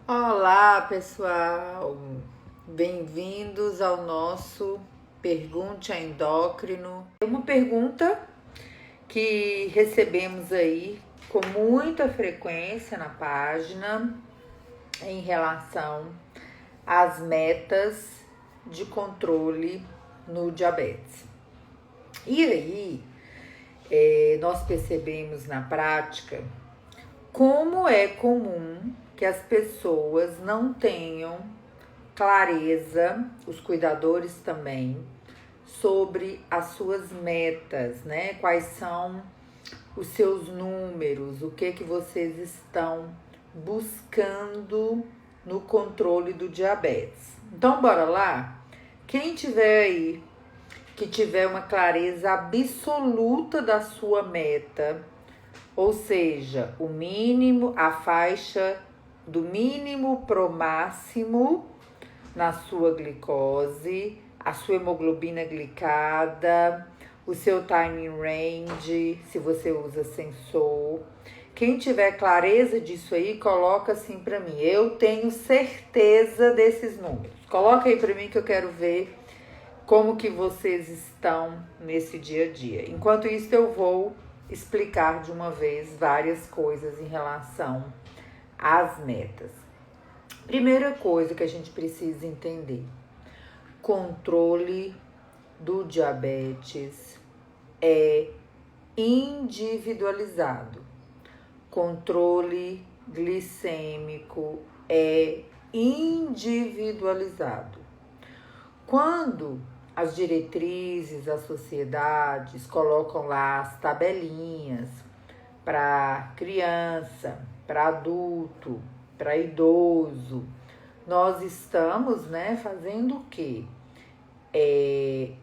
Olá, pessoal! Bem-vindos ao nosso Pergunte a Endócrino. Uma pergunta que recebemos aí com muita frequência na página em relação às metas de controle no diabetes. E aí, nós percebemos na prática como é comum que as pessoas não tenham clareza, os cuidadores também, sobre as suas metas, né? Quais são os seus números, o que vocês estão buscando no controle do diabetes. Então, bora lá? Quem tiver aí, que tiver uma clareza absoluta da sua meta, ou seja, o mínimo, a faixa do mínimo pro máximo na sua glicose, a sua hemoglobina glicada, o seu time range, se você usa sensor. Quem tiver clareza disso aí, coloca assim para mim. Eu tenho certeza desses números. Coloca aí para mim que eu quero ver como que vocês estão nesse dia a dia. Enquanto isso, eu vou explicar de uma vez várias coisas em relação às metas. Primeira coisa que a gente precisa entender: controle do diabetes é individualizado. Controle glicêmico é individualizado. Quando as diretrizes, as sociedades colocam lá as tabelinhas para criança, para adulto, para idoso, nós estamos, fazendo o quê?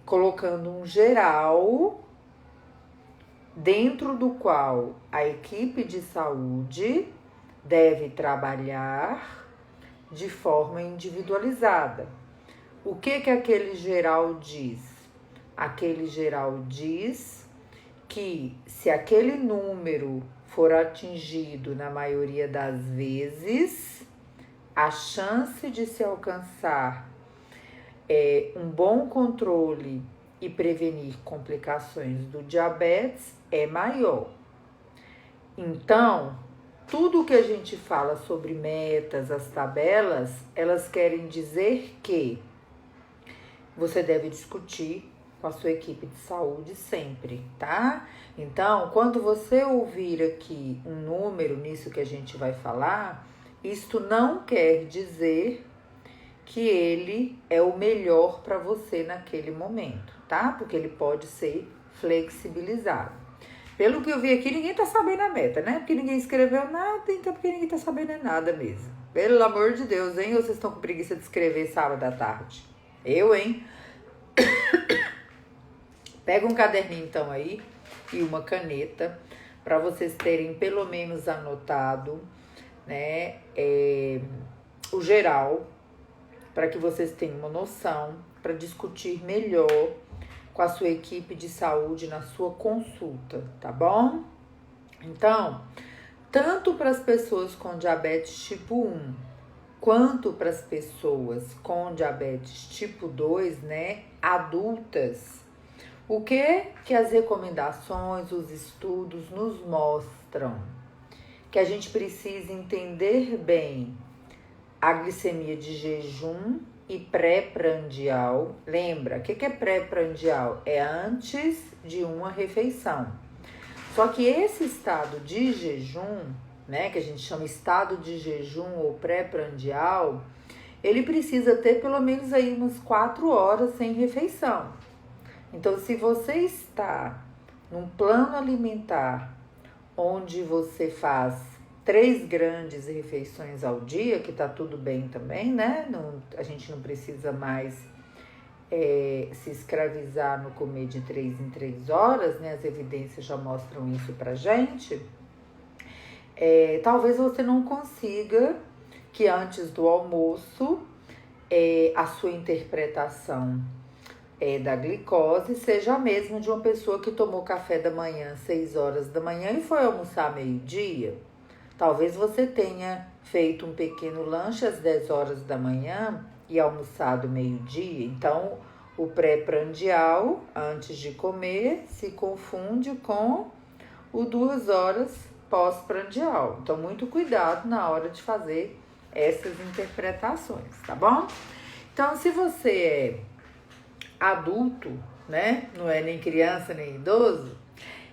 Colocando um geral dentro do qual a equipe de saúde deve trabalhar de forma individualizada. O que aquele geral diz? Aquele geral diz que se aquele número for atingido na maioria das vezes, a chance de se alcançar um bom controle e prevenir complicações do diabetes é maior. Então, tudo que a gente fala sobre metas, as tabelas, elas querem dizer que você deve discutir com a sua equipe de saúde sempre, tá? Então, quando você ouvir aqui um número nisso que a gente vai falar, isto não quer dizer que ele é o melhor para você naquele momento, tá? Porque ele pode ser flexibilizado. Pelo que eu vi aqui, ninguém tá sabendo a meta, né? Porque ninguém escreveu nada, então porque ninguém tá sabendo nada mesmo. Pelo amor de Deus, hein? Ou vocês estão com preguiça de escrever sábado à tarde? Eu, hein? Pega um caderninho então aí e uma caneta para vocês terem pelo menos anotado, né, o geral, para que vocês tenham uma noção para discutir melhor com a sua equipe de saúde na sua consulta, tá bom? Então, tanto para as pessoas com diabetes tipo 1, quanto para as pessoas com diabetes tipo 2, né, adultas, o que as recomendações, os estudos nos mostram? Que a gente precisa entender bem a glicemia de jejum e pré-prandial. Lembra, o que é pré-prandial? É antes de uma refeição. Só que esse estado de jejum, né, que a gente chama estado de jejum ou pré-prandial, ele precisa ter pelo menos aí umas 4 horas sem refeição. Então, se você está num plano alimentar onde você faz 3 grandes refeições ao dia, que tá tudo bem também, né? A gente não precisa mais se escravizar no comer de 3 em 3 horas, né? As evidências já mostram isso pra gente. Talvez você não consiga que antes do almoço a sua interpretação da glicose seja a mesma de uma pessoa que tomou café da manhã às 6 horas da manhã e foi almoçar meio-dia. Talvez você tenha feito um pequeno lanche às 10 horas da manhã e almoçado meio-dia. Então, o pré-prandial, antes de comer, se confunde com o 2 horas pós-prandial. Então, muito cuidado na hora de fazer essas interpretações, tá bom? Então, se você é adulto, né? Não é nem criança nem idoso,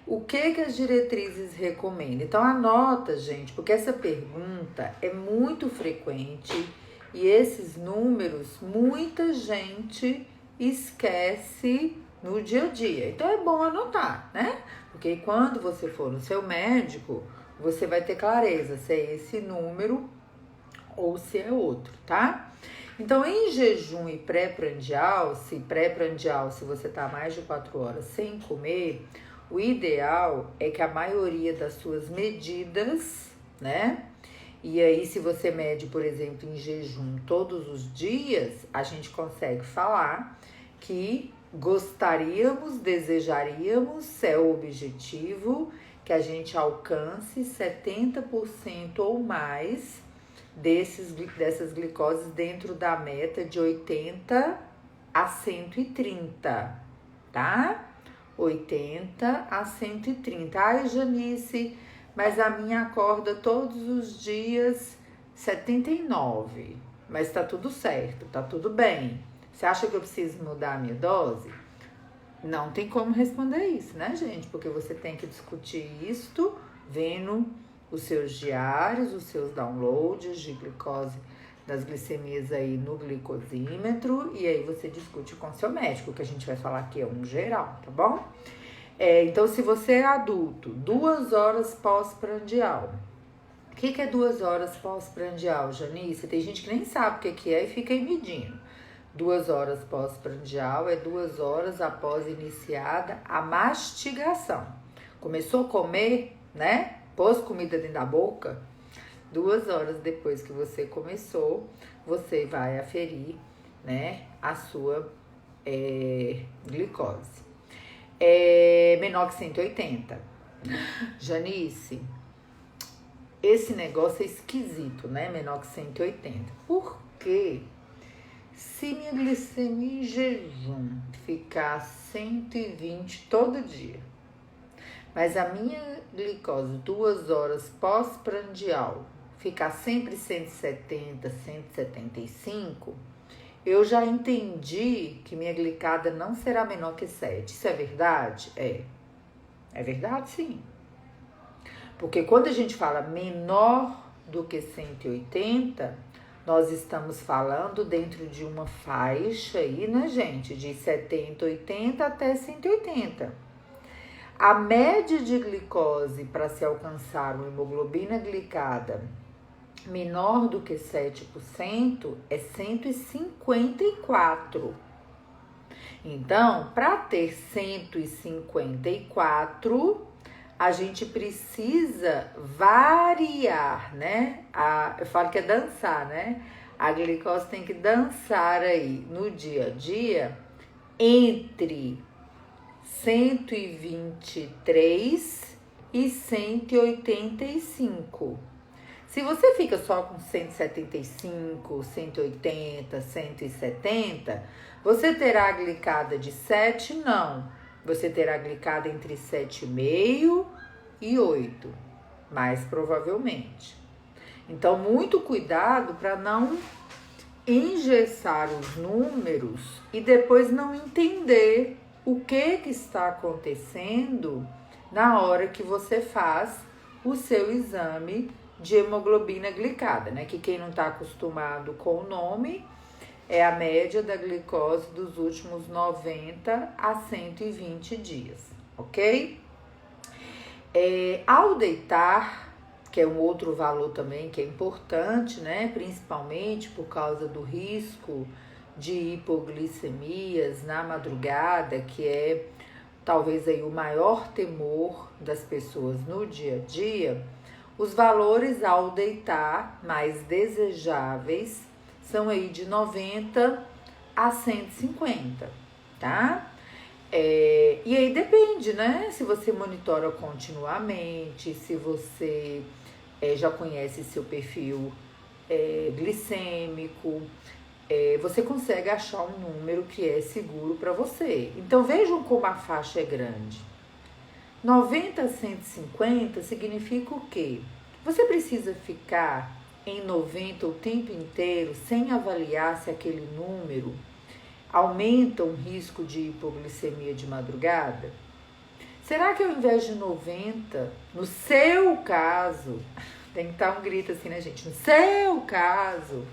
o que as diretrizes recomendam? Então anota, gente, porque essa pergunta é muito frequente e esses números muita gente esquece no dia a dia. Então é bom anotar, né? Porque quando você for no seu médico, você vai ter clareza se é esse número ou se é outro, tá? Então, em jejum e pré-prandial, se você tá mais de 4 horas sem comer, o ideal é que a maioria das suas medidas, né? E aí, se você mede, por exemplo, em jejum todos os dias, a gente consegue falar que desejaríamos, é o objetivo, que a gente alcance 70% ou mais dessas glicoses dentro da meta de 80 a 130, tá? 80 a 130. Ai, Janice, mas a minha acorda todos os dias 79. Mas tá tudo certo, tá tudo bem. Você acha que eu preciso mudar a minha dose? Não tem como responder isso, né, gente? Porque você tem que discutir isto vendo os seus diários, os seus downloads de glicose, das glicemias aí no glicosímetro, e aí você discute com seu médico, que a gente vai falar aqui é um geral, tá bom? Então, se você é adulto, 2 horas pós-prandial. O que é 2 horas pós-prandial, Janice? Tem gente que nem sabe o que é e fica aí medindo. 2 horas pós-prandial é 2 horas após iniciada a mastigação. Começou a comer, né? Pôs comida dentro da boca, 2 horas depois que você começou, você vai aferir, né, a sua glicose. Menor que 180. Janice, esse negócio é esquisito, né? Menor que 180. Por quê? Se minha glicemia em jejum ficar 120 todo dia, mas a minha glicose 2 horas pós-prandial ficar sempre 170, 175, eu já entendi que minha glicada não será menor que 7. Isso é verdade? É verdade, sim. Porque quando a gente fala menor do que 180, nós estamos falando dentro de uma faixa aí, né, gente? De 70, 80 até 180. A média de glicose para se alcançar uma hemoglobina glicada menor do que 7% é 154. Então, para ter 154, a gente precisa variar, né? Eu falo que é dançar, né? A glicose tem que dançar aí no dia a dia entre 123 e 185. Se você fica só com 175, 180, 170, você terá a glicada de 7? Não. Você terá a glicada entre 7,5 e 8, mais provavelmente. Então, muito cuidado para não engessar os números e depois não entender o que está acontecendo na hora que você faz o seu exame de hemoglobina glicada, né? Que quem não está acostumado com o nome é a média da glicose dos últimos 90 a 120 dias, ok? Ao deitar, que é um outro valor também que é importante, né? Principalmente por causa do risco de hipoglicemias na madrugada, que é talvez aí o maior temor das pessoas no dia a dia, os valores ao deitar mais desejáveis são aí de 90 a 150, tá? E aí depende, né? Se você monitora continuamente, se você já conhece seu perfil glicêmico, você consegue achar um número que é seguro para você. Então vejam como a faixa é grande. 90 a 150 significa o quê? Você precisa ficar em 90 o tempo inteiro sem avaliar se aquele número aumenta um risco de hipoglicemia de madrugada? Será que ao invés de 90, no seu caso, tem que estar um grito assim, né, gente? No seu caso,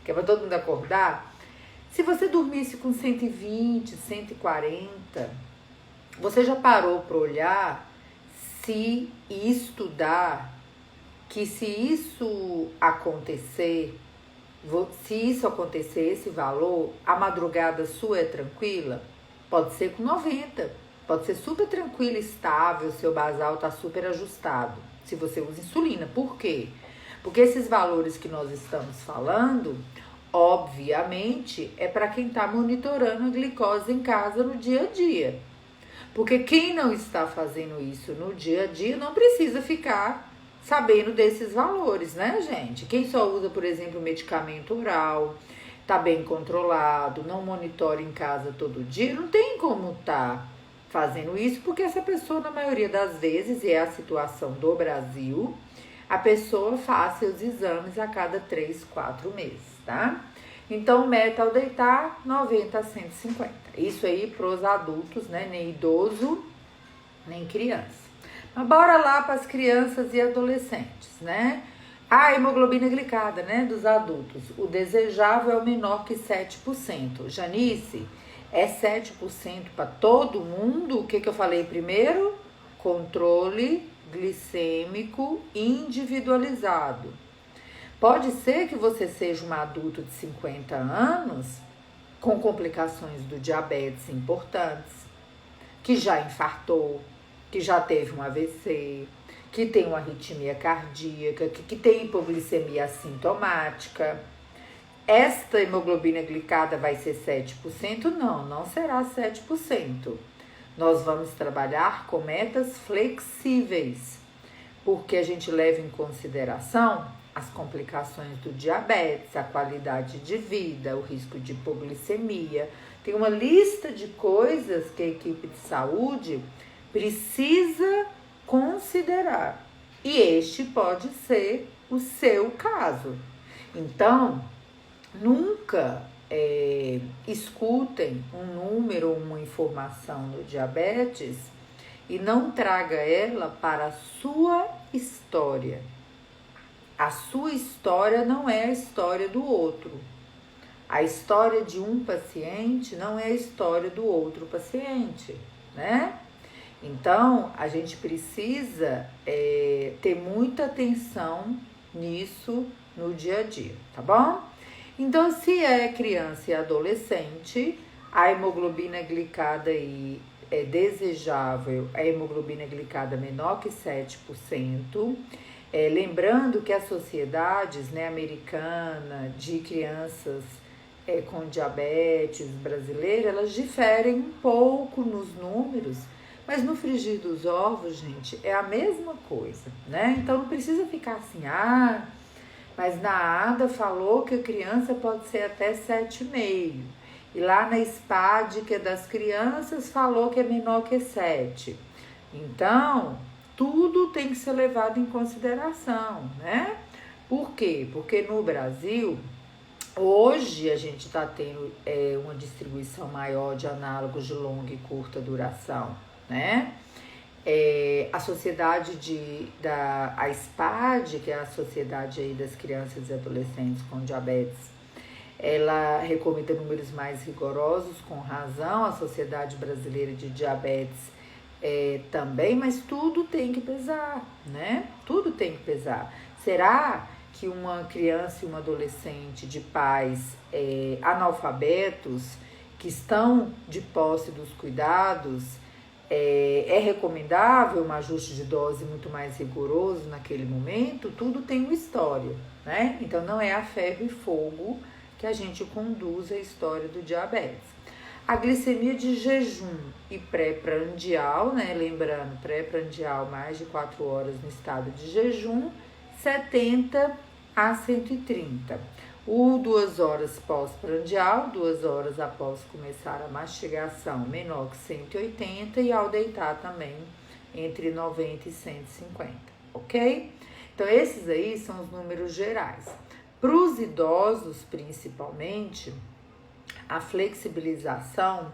que é para todo mundo acordar, se você dormisse com 120, 140, você já parou para olhar e estudar que se isso acontecer, esse valor, a madrugada sua é tranquila? Pode ser com 90, pode ser super tranquila, estável, seu basal tá super ajustado, se você usa insulina. Por quê? Porque esses valores que nós estamos falando, obviamente, é para quem está monitorando a glicose em casa no dia a dia. Porque quem não está fazendo isso no dia a dia não precisa ficar sabendo desses valores, né, gente? Quem só usa, por exemplo, medicamento oral, tá bem controlado, não monitora em casa todo dia, não tem como tá fazendo isso, porque essa pessoa, na maioria das vezes, e é a situação do Brasil, a pessoa faz seus exames a cada 3, 4 meses, tá? Então, meta ao deitar, 90 a 150. Isso aí pros adultos, né? Nem idoso, nem criança. Mas bora lá para as crianças e adolescentes, né? A hemoglobina glicada, né, dos adultos. O desejável é o menor que 7%. Janice, é 7% para todo mundo? O que eu falei primeiro? Controle glicêmico individualizado. Pode ser que você seja um adulto de 50 anos com complicações do diabetes importantes, que já infartou, que já teve um AVC, que tem uma arritmia cardíaca, que tem hipoglicemia assintomática. Esta hemoglobina glicada vai ser 7%? Não, não será 7%. Nós vamos trabalhar com metas flexíveis, porque a gente leva em consideração as complicações do diabetes, a qualidade de vida, o risco de hipoglicemia. Tem uma lista de coisas que a equipe de saúde precisa considerar. E este pode ser o seu caso. Então, nunca escutem um número ou uma informação no diabetes e não traga ela para a sua história. A sua história não é a história do outro. A história de um paciente não é a história do outro paciente, né? Então, a gente precisa ter muita atenção nisso no dia a dia, tá bom? Então, se é criança e adolescente, a hemoglobina glicada aí é desejável, a hemoglobina glicada menor que 7%. Lembrando que as sociedades, né, americana de crianças com diabetes brasileira, elas diferem um pouco nos números, mas no frigir dos ovos, gente, é a mesma coisa, né? Então não precisa ficar assim, mas na ADA falou que a criança pode ser até 7,5. E lá na SPAD, que é das crianças, falou que é menor que 7. Então, tudo tem que ser levado em consideração, né? Por quê? Porque no Brasil, hoje a gente está tendo uma distribuição maior de análogos de longa e curta duração, né? A sociedade a SPAD, que é a sociedade aí das crianças e adolescentes com diabetes, ela recomenda números mais rigorosos, com razão. A Sociedade Brasileira de Diabetes também, mas tudo tem que pesar, né? Tudo tem que pesar. Será que uma criança e uma adolescente de pais analfabetos que estão de posse dos cuidados, é recomendável um ajuste de dose muito mais rigoroso naquele momento? Tudo tem uma história, né? Então não é a ferro e fogo que a gente conduz a história do diabetes. A glicemia de jejum e pré-prandial, né? Lembrando, pré-prandial mais de 4 horas no estado de jejum, 70 a 130. O 2 horas pós-prandial, 2 horas após começar a mastigação, menor que 180, e ao deitar também entre 90 e 150, ok? Então, esses aí são os números gerais. Para os idosos, principalmente, a flexibilização,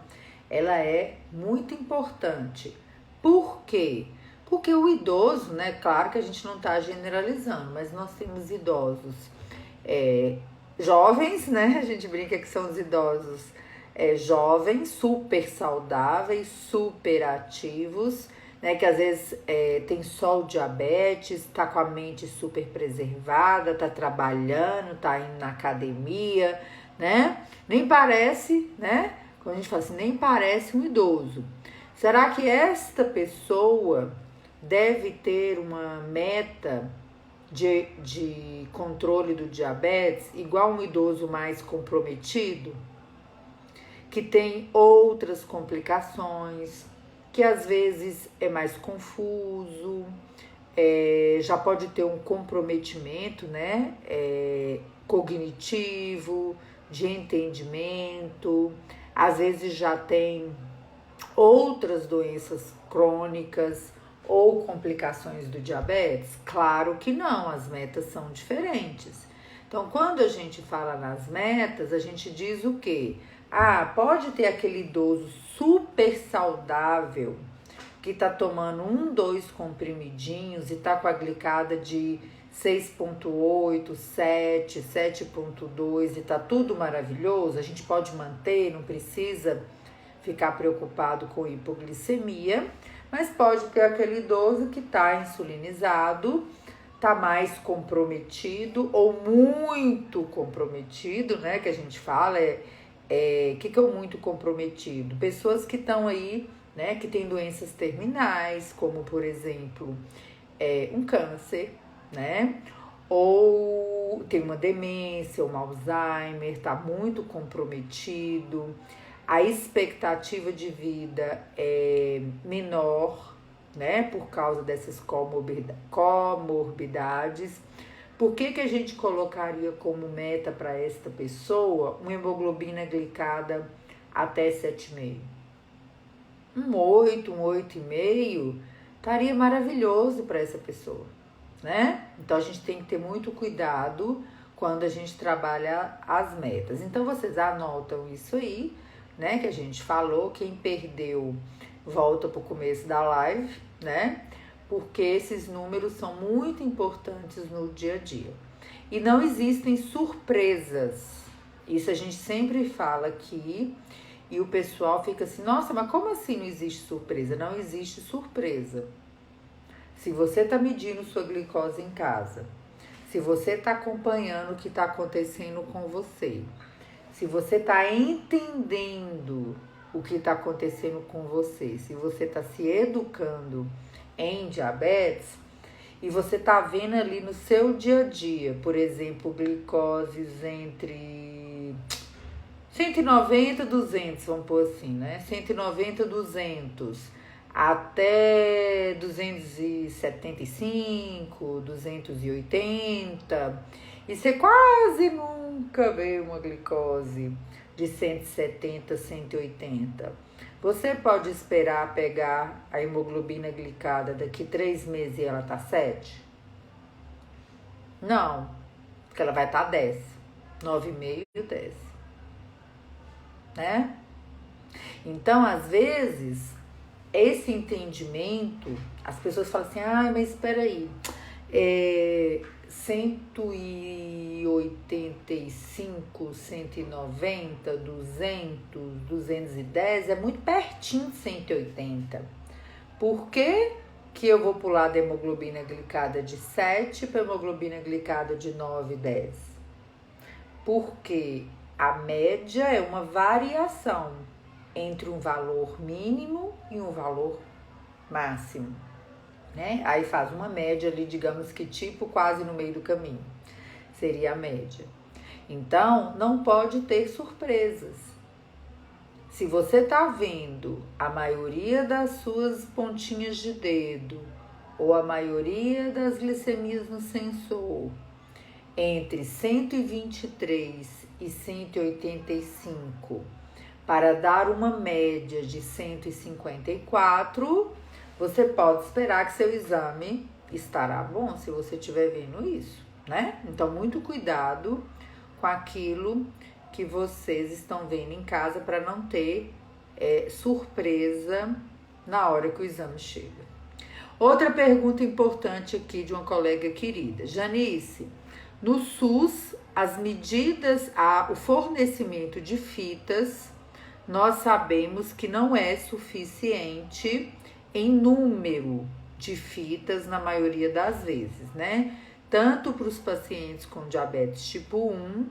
ela é muito importante. Por quê? Porque o idoso, né, claro que a gente não está generalizando, mas nós temos idosos jovens, né, a gente brinca que são os idosos jovens, super saudáveis, super ativos, né, que às vezes tem só o diabetes, tá com a mente super preservada, tá trabalhando, tá indo na academia, né, nem parece, né, quando a gente fala assim, nem parece um idoso. Será que esta pessoa deve ter uma meta de controle do diabetes igual um idoso mais comprometido, que tem outras complicações, que às vezes é mais confuso, já pode ter um comprometimento, né, cognitivo, de entendimento, às vezes já tem outras doenças crônicas ou complicações do diabetes? Claro que não, as metas são diferentes. Então, quando a gente fala nas metas, a gente diz o quê? Ah, pode ter aquele idoso super saudável que tá tomando 2 comprimidinhos e tá com a glicada de 6,8, 7, 7,2 e tá tudo maravilhoso. A gente pode manter, não precisa ficar preocupado com hipoglicemia, mas pode ter aquele idoso que está insulinizado, está mais comprometido ou muito comprometido, né? Que a gente fala que é o muito comprometido? Pessoas que estão aí, né? Que tem doenças terminais, como por exemplo um câncer, né? Ou tem uma demência, um Alzheimer, está muito comprometido. A expectativa de vida é menor, né, por causa dessas comorbidades. Por que a gente colocaria como meta para esta pessoa uma hemoglobina glicada até 7,5? 8, 8,5 estaria maravilhoso para essa pessoa, né? Então a gente tem que ter muito cuidado quando a gente trabalha as metas. Então vocês anotam isso aí, né, que a gente falou. Quem perdeu, volta para o começo da live, né, porque esses números são muito importantes no dia a dia. E não existem surpresas, isso a gente sempre fala aqui, e o pessoal fica assim, nossa, mas como assim não existe surpresa? Não existe surpresa. Se você está medindo sua glicose em casa, se você está acompanhando o que está acontecendo com você, se você está entendendo o que está acontecendo com você, se você está se educando em diabetes e você está vendo ali no seu dia a dia, por exemplo, glicoses entre 190 e 200, vamos pôr assim, né? 190 e 200 até 275, 280, e você quase nunca vê uma glicose de 170, 180. Você pode esperar pegar a hemoglobina glicada daqui 3 meses e ela tá 7? Não, porque ela vai estar 10, 9,5 e 10, né? Então, às vezes, esse entendimento, as pessoas falam assim, mas espera aí, 185, 190, 200, 210 é muito pertinho de 180. Por que eu vou pular da hemoglobina glicada de 7 para hemoglobina glicada de 9, 10? Porque a média é uma variação entre um valor mínimo e um valor máximo, né? Aí faz uma média ali, digamos que tipo quase no meio do caminho, seria a média. Então, não pode ter surpresas. Se você tá vendo a maioria das suas pontinhas de dedo ou a maioria das glicemias no sensor entre 123 e 185 para dar uma média de 154, você pode esperar que seu exame estará bom se você estiver vendo isso, né? Então, muito cuidado com aquilo que vocês estão vendo em casa para não ter surpresa na hora que o exame chega. Outra pergunta importante aqui de uma colega querida. Janice, no SUS, as medidas, o fornecimento de fitas, nós sabemos que não é suficiente em número de fitas na maioria das vezes, né? Tanto para os pacientes com diabetes tipo 1,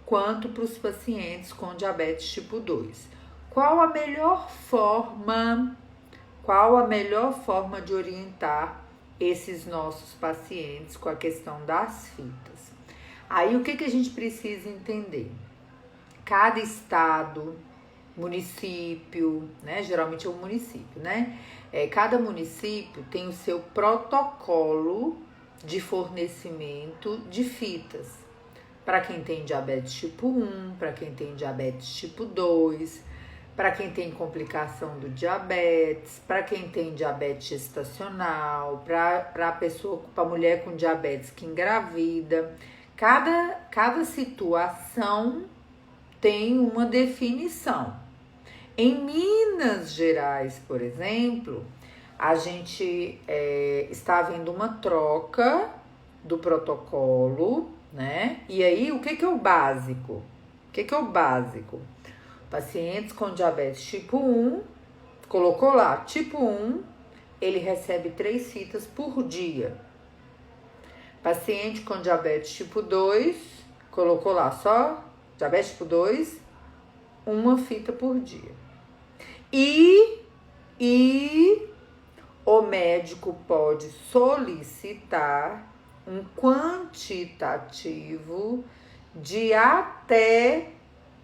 quanto para os pacientes com diabetes tipo 2. Qual a melhor forma de orientar esses nossos pacientes com a questão das fitas? Aí, o que a gente precisa entender? Cada estado, município, né? Geralmente é um município, né? Cada município tem o seu protocolo de fornecimento de fitas. Para quem tem diabetes tipo 1, para quem tem diabetes tipo 2, para quem tem complicação do diabetes, para quem tem diabetes gestacional, para a mulher com diabetes que engravida. Cada situação tem uma definição. Em Minas Gerais, por exemplo, a gente está vendo uma troca do protocolo, né? E aí, o que é o básico? Pacientes com diabetes tipo 1, colocou lá, tipo 1, ele recebe 3 fitas por dia. Paciente com diabetes tipo 2, colocou lá só, diabetes tipo 2, 1 fita por dia. E o médico pode solicitar um quantitativo de até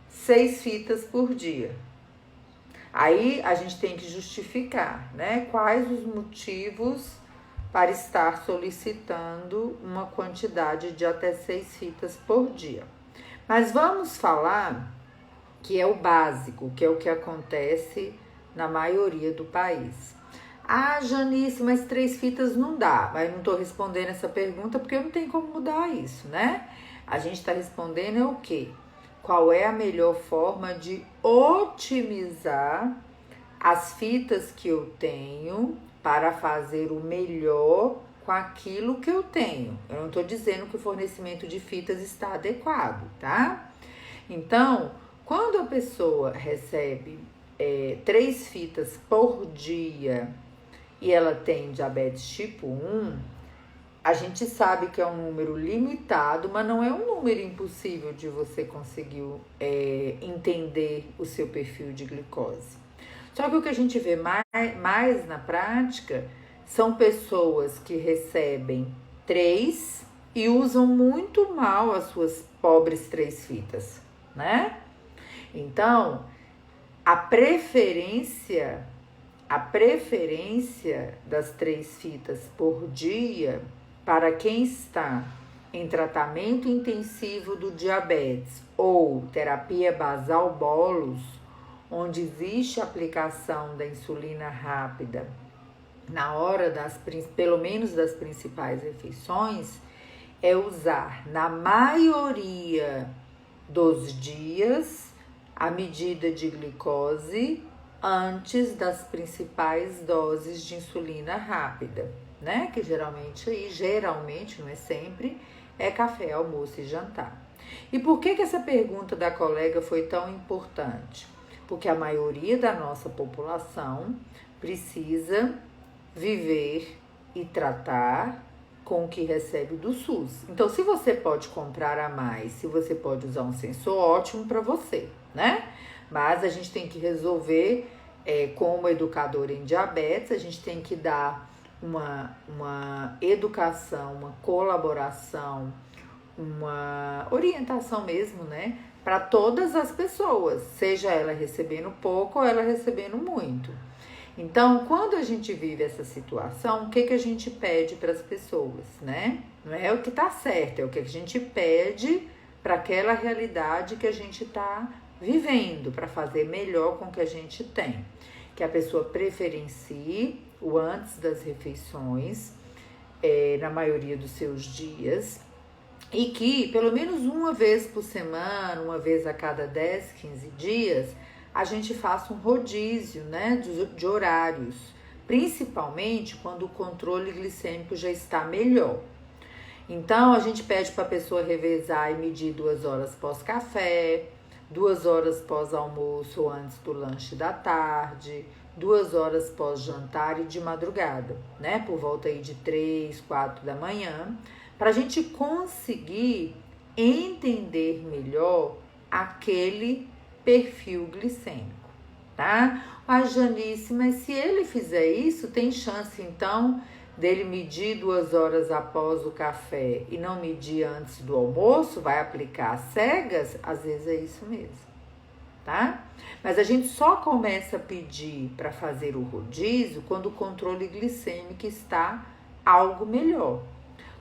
6 fitas por dia. Aí a gente tem que justificar, né? Quais os motivos para estar solicitando uma quantidade de até 6 fitas por dia. Mas vamos falar que é o básico, que é o que acontece na maioria do país. Ah, Janice, mas 3 fitas não dá. Mas eu não estou respondendo essa pergunta porque eu não tenho como mudar isso, né? A gente está respondendo é o quê? Qual é a melhor forma de otimizar as fitas que eu tenho para fazer o melhor com aquilo que eu tenho? Eu não estou dizendo que o fornecimento de fitas está adequado, tá? Então, quando a pessoa recebe 3 fitas por dia e ela tem diabetes tipo 1, a gente sabe que é um número limitado, mas não é um número impossível de você conseguir entender o seu perfil de glicose. Só que o que a gente vê mais na prática são pessoas que recebem 3 e usam muito mal as suas pobres 3 fitas, né? Então, a preferência das 3 fitas por dia para quem está em tratamento intensivo do diabetes ou terapia basal bolos, onde existe aplicação da insulina rápida na hora pelo menos das principais refeições, é usar na maioria dos dias a medida de glicose antes das principais doses de insulina rápida, né? Que geralmente, não é sempre, é café, almoço e jantar. E por que essa pergunta da colega foi tão importante? Porque a maioria da nossa população precisa viver e tratar com o que recebe do SUS. Então, se você pode comprar a mais, se você pode usar um sensor, ótimo para você, né? Mas a gente tem que resolver, como educadora em diabetes, a gente tem que dar uma educação, uma colaboração, uma orientação mesmo, né? Para todas as pessoas, seja ela recebendo pouco ou ela recebendo muito. Então, quando a gente vive essa situação, o que a gente pede para as pessoas, né? Não é o que está certo, é o que a gente pede para aquela realidade que a gente está vivendo, para fazer melhor com o que a gente tem. Que a pessoa preferencie o antes das refeições, na maioria dos seus dias, e que pelo menos uma vez por semana, uma vez a cada 10, 15 dias, a gente faça um rodízio, né, de horários, principalmente quando o controle glicêmico já está melhor. Então, a gente pede para a pessoa revezar e medir 2 horas pós-café, 2 horas pós-almoço ou antes do lanche da tarde, 2 horas pós-jantar e de madrugada, né? Por volta aí de 3, 4 da manhã, para a gente conseguir entender melhor aquele perfil glicêmico, tá? A Janice, mas se ele fizer isso, tem chance então dele medir 2 horas após o café e não medir antes do almoço, vai aplicar cegas? Às vezes é isso mesmo, tá? Mas a gente só começa a pedir para fazer o rodízio quando o controle glicêmico está algo melhor.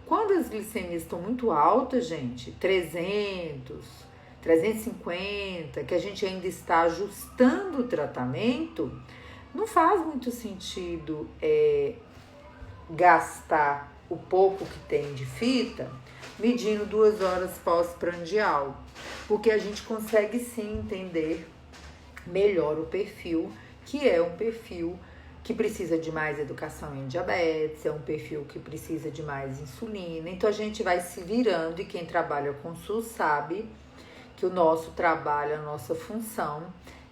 Quando as glicemias estão muito altas, gente, 300, 350, que a gente ainda está ajustando o tratamento, não faz muito sentido gastar o pouco que tem de fita medindo 2 horas pós-prandial, porque a gente consegue sim entender melhor o perfil, que é um perfil que precisa de mais educação em diabetes, é um perfil que precisa de mais insulina. Então a gente vai se virando, e quem trabalha com SUS sabe que o nosso trabalho, a nossa função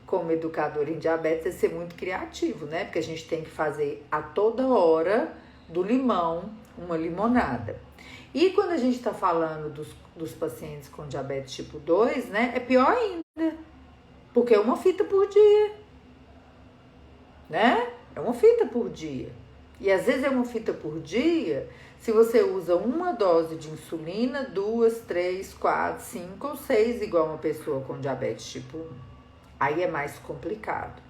como educador em diabetes é ser muito criativo, né? Porque a gente tem que fazer a toda hora do limão uma limonada. E quando a gente está falando dos pacientes com diabetes tipo 2, né? É pior ainda, porque é uma fita por dia, né? É uma fita por dia. E às vezes é uma fita por dia se você usa uma dose de insulina, 2, 3, 4, 5 ou 6, igual uma pessoa com diabetes tipo 1. Aí é mais complicado.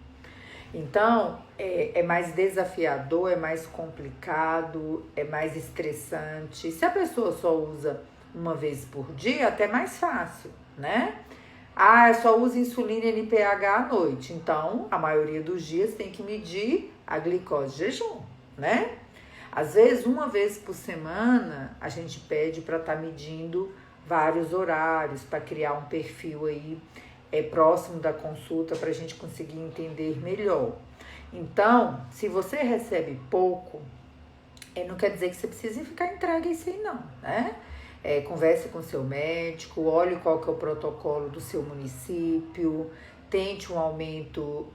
Então, é mais desafiador, é mais complicado, é mais estressante. Se a pessoa só usa uma vez por dia, até é mais fácil, né? Ah, só usa insulina e NPH à noite. Então, a maioria dos dias tem que medir a glicose de jejum, né? Às vezes, uma vez por semana, a gente pede para estar medindo vários horários, para criar um perfil aí próximo da consulta, para a gente conseguir entender melhor. Então, se você recebe pouco, não quer dizer que você precise ficar entregue a isso aí não, né? Converse com seu médico, olhe qual que é o protocolo do seu município, tente um aumento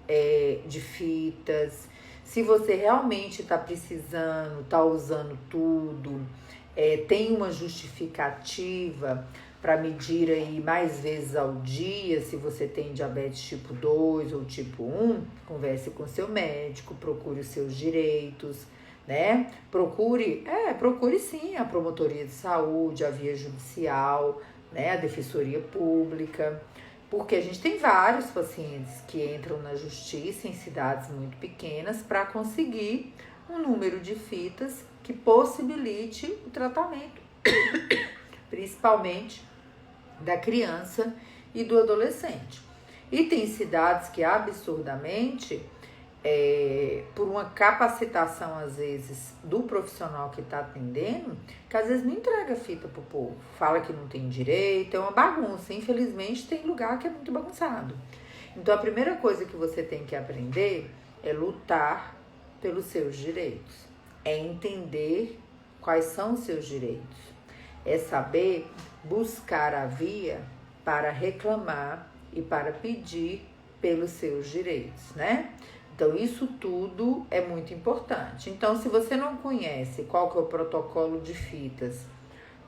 de fitas. Se você realmente está precisando, está usando tudo, tem uma justificativa para medir aí mais vezes ao dia, se você tem diabetes tipo 2 ou tipo 1, converse com seu médico, procure os seus direitos, né? Procure sim a promotoria de saúde, a via judicial, né? A defensoria pública, porque a gente tem vários pacientes que entram na justiça em cidades muito pequenas para conseguir um número de fitas que possibilite o tratamento, principalmente da criança e do adolescente. E tem cidades que absurdamente, por uma capacitação às vezes do profissional que está atendendo, que às vezes não entrega fita pro povo, fala que não tem direito, é uma bagunça. Infelizmente tem lugar que é muito bagunçado. Então a primeira coisa que você tem que aprender é lutar pelos seus direitos, é entender quais são os seus direitos, é saber buscar a via para reclamar e para pedir pelos seus direitos, né? Então, isso tudo é muito importante. Então, se você não conhece qual que é o protocolo de fitas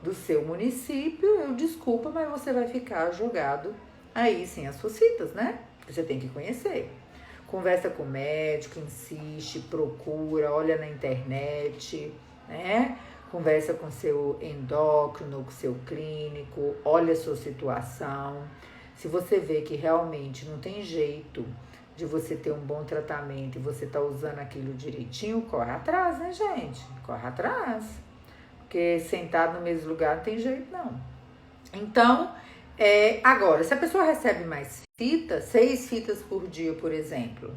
do seu município, desculpa, mas você vai ficar jogado aí sem as suas fitas, né? Você tem que conhecer. Conversa com o médico, insiste, procura, olha na internet, né? Conversa com seu endócrino, com seu clínico, olha a sua situação. Se você vê que realmente não tem jeito de você ter um bom tratamento e você tá usando aquilo direitinho, corre atrás, né, gente? Corre atrás. Porque sentado no mesmo lugar não tem jeito, não. Então, agora, se a pessoa recebe mais fitas, 6 fitas por dia, por exemplo,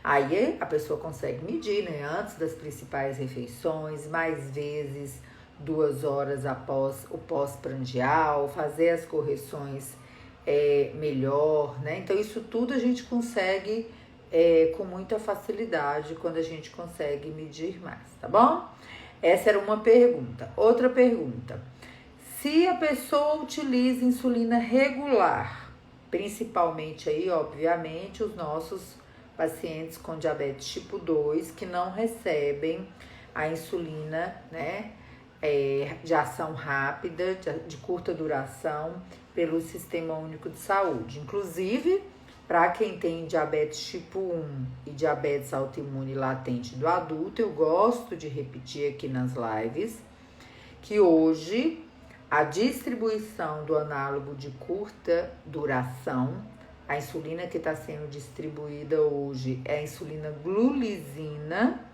aí a pessoa consegue medir, né? Antes das principais refeições, mais vezes, 2 horas após o pós-prandial, fazer as correções melhor, né? Então, isso tudo a gente consegue com muita facilidade quando a gente consegue medir mais, tá bom? Essa era uma pergunta. Outra pergunta. Se a pessoa utiliza insulina regular, principalmente aí, obviamente, os nossos pacientes com diabetes tipo 2 que não recebem a insulina, né, de ação rápida, de curta duração, pelo Sistema Único de Saúde. Inclusive, para quem tem diabetes tipo 1 e diabetes autoimune latente do adulto, eu gosto de repetir aqui nas lives que hoje a distribuição do análogo de curta duração, a insulina que está sendo distribuída hoje é a insulina glulisina,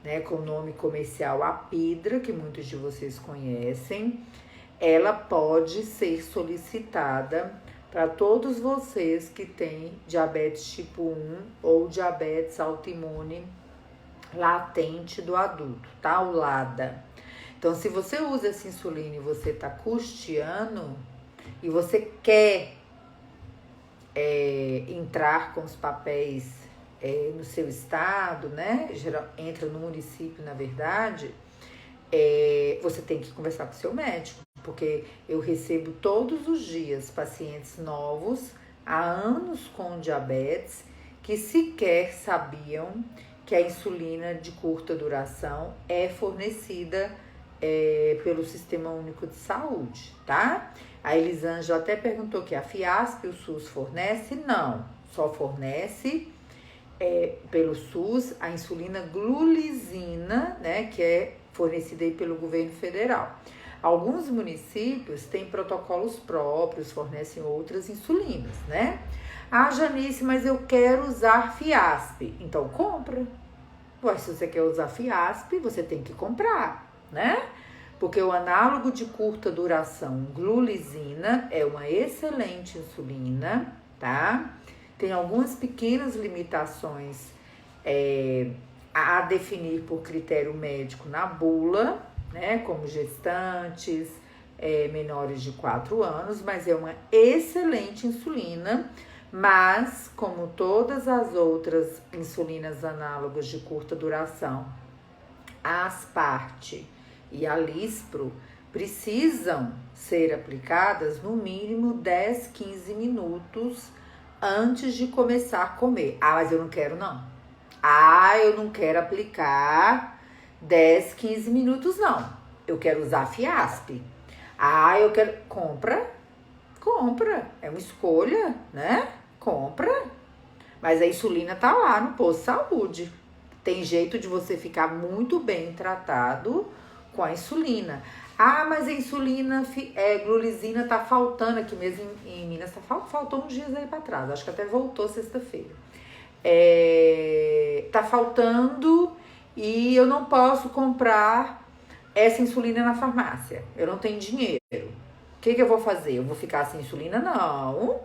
né, com o nome comercial Apidra, que muitos de vocês conhecem. Ela pode ser solicitada para todos vocês que têm diabetes tipo 1 ou diabetes autoimune latente do adulto, tá? O LADA. Então, se você usa essa insulina e você está custeando e você quer entrar com os papéis no seu estado, né? Entra no município, na verdade, você tem que conversar com o seu médico, porque eu recebo todos os dias pacientes novos há anos com diabetes que sequer sabiam que a insulina de curta duração é fornecida pelo Sistema Único de Saúde, tá? A Elisângela até perguntou que a Fiasp o SUS fornece? Não, só fornece pelo SUS a insulina glulisina, né, que é fornecida aí pelo governo federal. Alguns municípios têm protocolos próprios, fornecem outras insulinas, né? Ah, Janice, mas eu quero usar Fiasp. Então compra. Pois, se você quer usar Fiasp, você tem que comprar, né? Porque o análogo de curta duração, glulisina, é uma excelente insulina, tá? Tem algumas pequenas limitações a definir por critério médico na bula, né? Como gestantes, menores de 4 anos, mas é uma excelente insulina. Mas, como todas as outras insulinas análogas de curta duração, a Asparte e a Lispro precisam ser aplicadas no mínimo 10, 15 minutos antes de começar a comer. Ah, mas eu não quero não. Ah, eu não quero aplicar 10, 15 minutos não. Eu quero usar Fiasp. Ah, eu quero... Compra. É uma escolha, né? Compra. Mas a insulina tá lá no posto de saúde. Tem jeito de você ficar muito bem tratado com a insulina. Ah, mas a insulina glulisina tá faltando aqui mesmo em Minas. Faltou uns dias aí pra trás. Acho que até voltou sexta-feira. Tá faltando e eu não posso comprar essa insulina na farmácia. Eu não tenho dinheiro. O que eu vou fazer? Eu vou ficar sem insulina? Não.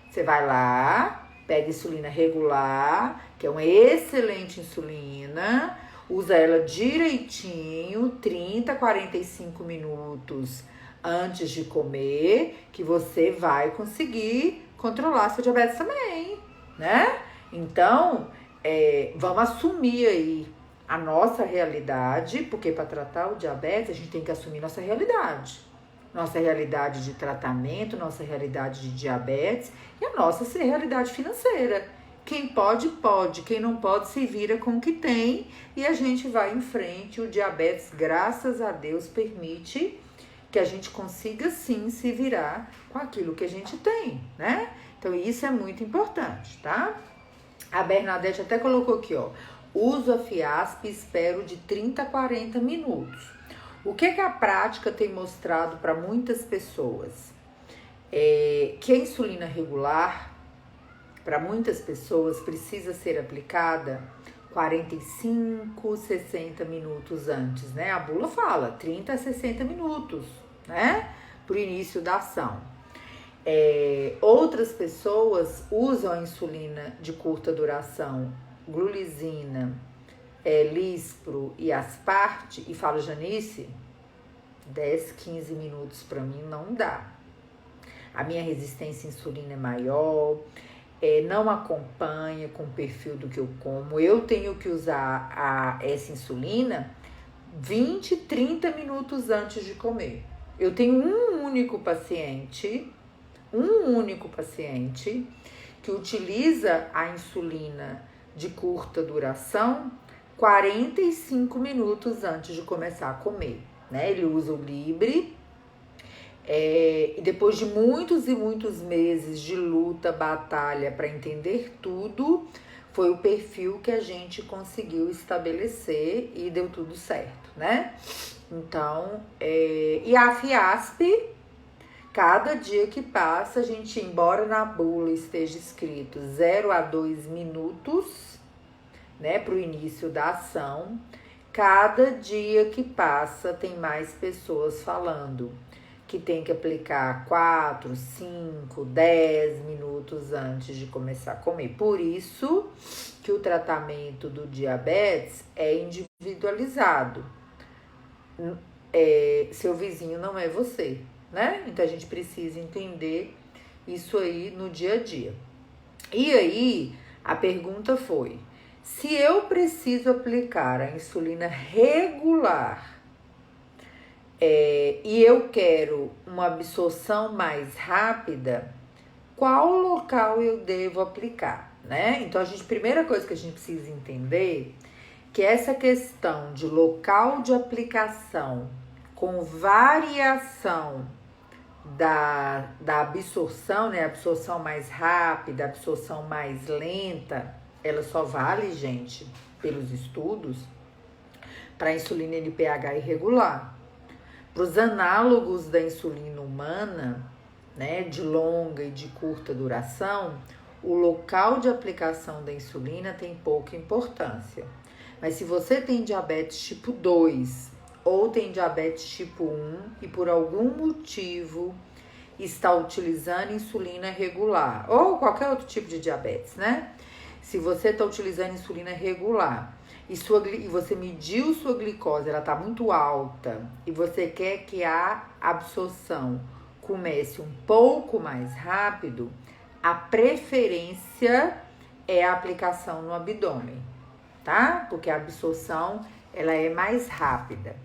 Você vai lá, pega insulina regular, que é uma excelente insulina, usa ela direitinho, 30, 45 minutos antes de comer, que você vai conseguir controlar seu diabetes também, né? Então, vamos assumir aí a nossa realidade, porque para tratar o diabetes a gente tem que assumir nossa realidade. Nossa realidade de tratamento, nossa realidade de diabetes e a nossa realidade financeira. Quem pode, pode. Quem não pode, se vira com o que tem e a gente vai em frente. O diabetes, graças a Deus, permite que a gente consiga, sim, se virar com aquilo que a gente tem, né? Então, isso é muito importante, tá? A Bernadette até colocou aqui, ó. Uso a Fiasp e espero de 30 a 40 minutos. O que a prática tem mostrado para muitas pessoas? Que a insulina regular, para muitas pessoas, precisa ser aplicada 45, 60 minutos antes, né? A bula fala 30 a 60 minutos, né? Para o início da ação. Outras pessoas usam a insulina de curta duração, glulizina, Lispro e Asparte, e falam, Janice, 10, 15 minutos para mim não dá. A minha resistência à insulina é maior, não acompanha com o perfil do que eu como. Eu tenho que usar essa insulina 20, 30 minutos antes de comer. Eu tenho um único paciente que utiliza a insulina de curta duração 45 minutos antes de começar a comer, né? Ele usa o Libre, e depois de muitos e muitos meses de luta, batalha para entender tudo, foi o perfil que a gente conseguiu estabelecer e deu tudo certo, né? Então, e a Fiasp, cada dia que passa, a gente, embora na bula esteja escrito 0 a 2 minutos, né, para o início da ação, cada dia que passa tem mais pessoas falando que tem que aplicar 4, 5, 10 minutos antes de começar a comer. Por isso que o tratamento do diabetes é individualizado. Seu vizinho não é você, né? Então a gente precisa entender isso aí no dia a dia. E aí a pergunta foi: se eu preciso aplicar a insulina regular e eu quero uma absorção mais rápida, qual local eu devo aplicar, né? Então primeira coisa que a gente precisa entender que essa questão de local de aplicação com variação da absorção, né? Absorção mais rápida, absorção mais lenta, ela só vale, gente, pelos estudos, para a insulina NPH irregular. Para os análogos da insulina humana, né, de longa e de curta duração, o local de aplicação da insulina tem pouca importância. Mas se você tem diabetes tipo 2 ou tem diabetes tipo 1 e por algum motivo está utilizando insulina regular, ou qualquer outro tipo de diabetes, né? Se você está utilizando insulina regular e você mediu sua glicose, ela está muito alta, e você quer que a absorção comece um pouco mais rápido, a preferência é a aplicação no abdômen, tá? Porque a absorção, ela é mais rápida.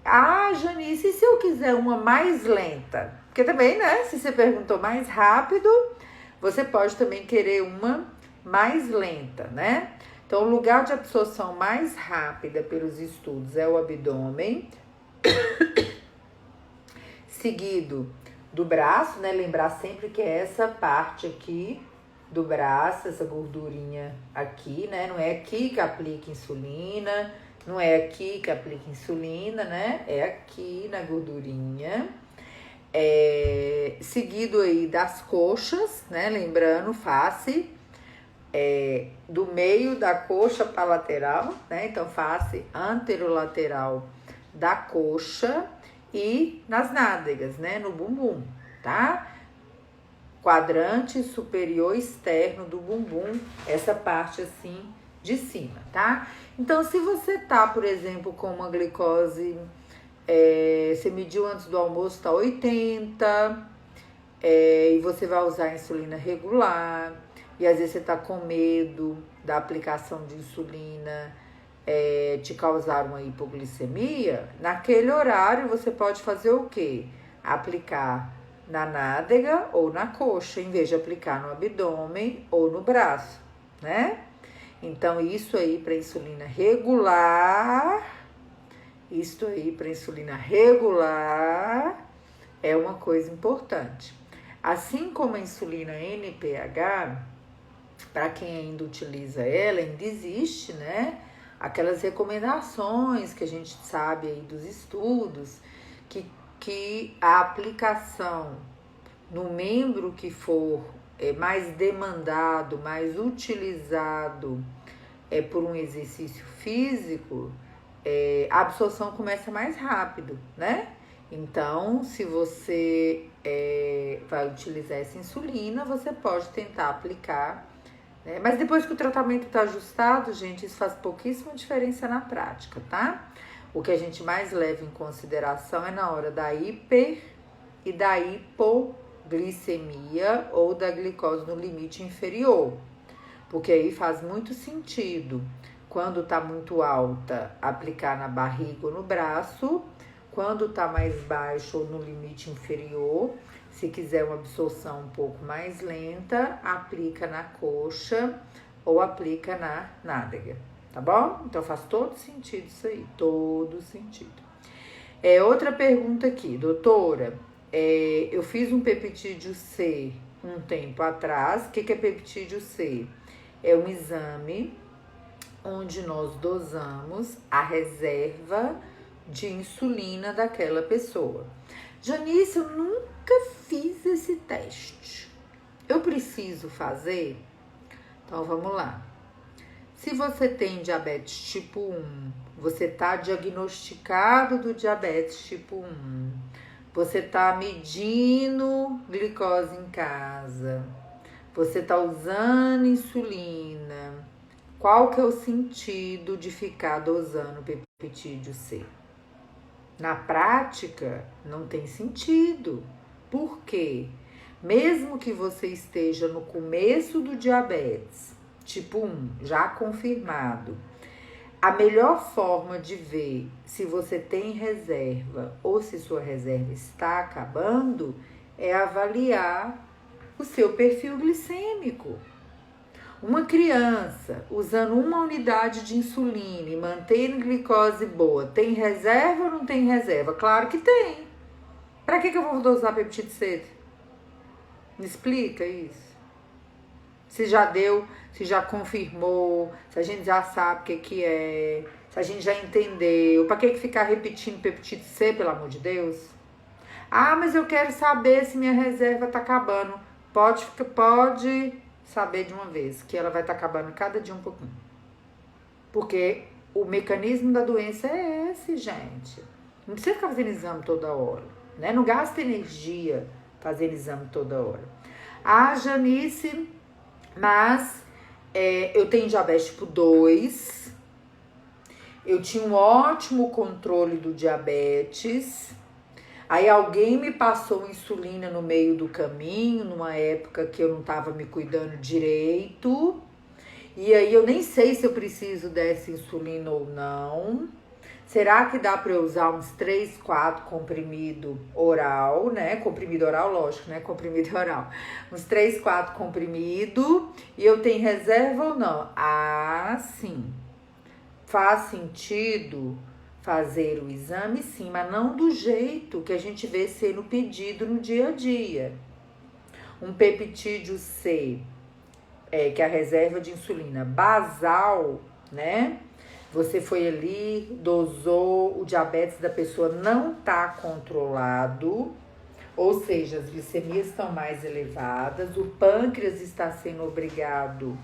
Ah, Janice, e se eu quiser uma mais lenta? Porque também, né, se você perguntou mais rápido, você pode também querer uma mais lenta, né? Então, o lugar de absorção mais rápida pelos estudos é o abdômen, seguido do braço, né? Lembrar sempre que é essa parte aqui do braço, essa gordurinha aqui, né? Não é aqui que aplica insulina, não é aqui que aplica insulina, né? É aqui na gordurinha. Seguido aí das coxas, né? Lembrando, face, do meio da coxa para lateral, né? Então, face anterolateral da coxa e nas nádegas, né? No bumbum, tá? Quadrante superior externo do bumbum, essa parte assim de cima, tá? Então, se você tá, por exemplo, com uma glicose, você mediu antes do almoço, tá 80, e você vai usar a insulina regular, e às vezes você tá com medo da aplicação de insulina te causar uma hipoglicemia, naquele horário você pode fazer o quê? Aplicar na nádega ou na coxa, em vez de aplicar no abdômen ou no braço, né? Então, isso aí para insulina regular, é uma coisa importante. Assim como a insulina NPH, para quem ainda utiliza ela, ainda existe, né? Aquelas recomendações que a gente sabe aí dos estudos, que a aplicação no membro que for mais demandado, mais utilizado por um exercício físico, a absorção começa mais rápido, né? Então, se você vai utilizar essa insulina, você pode tentar aplicar, né? Mas depois que o tratamento está ajustado, gente, isso faz pouquíssima diferença na prática, tá? O que a gente mais leva em consideração é na hora da hiper e da hipoglicemia ou da glicose no limite inferior, porque aí faz muito sentido, quando tá muito alta, aplicar na barriga ou no braço, quando tá mais baixo ou no limite inferior, se quiser uma absorção um pouco mais lenta, aplica na coxa ou aplica na nádega, tá bom? Então faz todo sentido isso aí, todo sentido. Outra pergunta aqui, doutora, eu fiz um peptídeo C um tempo atrás. O que é peptídeo C? É um exame onde nós dosamos a reserva de insulina daquela pessoa. Janice, eu nunca fiz esse teste. Eu preciso fazer? Então vamos lá. Se você tem diabetes tipo 1, você está diagnosticado do diabetes tipo 1, você está medindo glicose em casa, você está usando insulina, qual que é o sentido de ficar dosando peptídeo C? Na prática, não tem sentido. Por quê? Mesmo que você esteja no começo do diabetes, tipo 1, já confirmado, a melhor forma de ver se você tem reserva ou se sua reserva está acabando é avaliar o seu perfil glicêmico. Uma criança usando 1 unidade de insulina e mantendo glicose boa, tem reserva ou não tem reserva? Claro que tem. Para que eu vou dosar peptídeo C? Me explica isso. Se já deu, se já confirmou, se a gente já sabe o que é, se a gente já entendeu. Para que ficar repetindo peptídeo C, pelo amor de Deus? Ah, mas eu quero saber se minha reserva tá acabando. Pode saber de uma vez que ela vai estar acabando cada dia um pouquinho. Porque o mecanismo da doença é esse, gente. Não precisa ficar fazendo exame toda hora, né? Não gasta energia fazendo exame toda hora. Ah, Janice, mas eu tenho diabetes tipo 2, eu tinha um ótimo controle do diabetes, aí alguém me passou insulina no meio do caminho, numa época que eu não estava me cuidando direito, e aí eu nem sei se eu preciso dessa insulina ou não. Será que dá para eu usar uns 3, 4 comprimido oral, né? Comprimido oral, lógico, né? Comprimido oral. Uns 3, 4 comprimido e eu tenho reserva ou não? Ah, sim. Faz sentido fazer o exame, sim, mas não do jeito que a gente vê sendo pedido no dia a dia. Um peptídeo C, que é a reserva de insulina basal, né? Você foi ali, dosou, o diabetes da pessoa não está controlado, ou seja, as glicemias estão mais elevadas, o pâncreas está sendo obrigado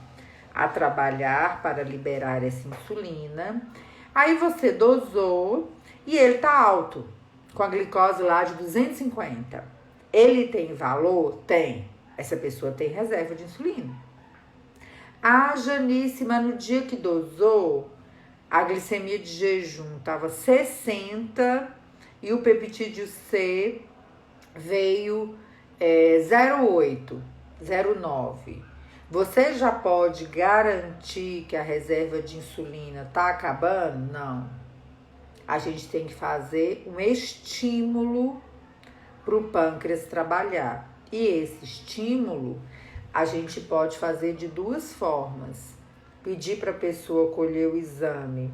a trabalhar para liberar essa insulina. Aí você dosou e ele tá alto, com a glicose lá de 250. Ele tem valor? Tem. Essa pessoa tem reserva de insulina. Ah, Janice, mas no dia que dosou, a glicemia de jejum estava 60 e o peptídeo C veio 0,8, 0,9. Você já pode garantir que a reserva de insulina está acabando? Não. A gente tem que fazer um estímulo para o pâncreas trabalhar. E esse estímulo a gente pode fazer de duas formas. Pedir para a pessoa colher o exame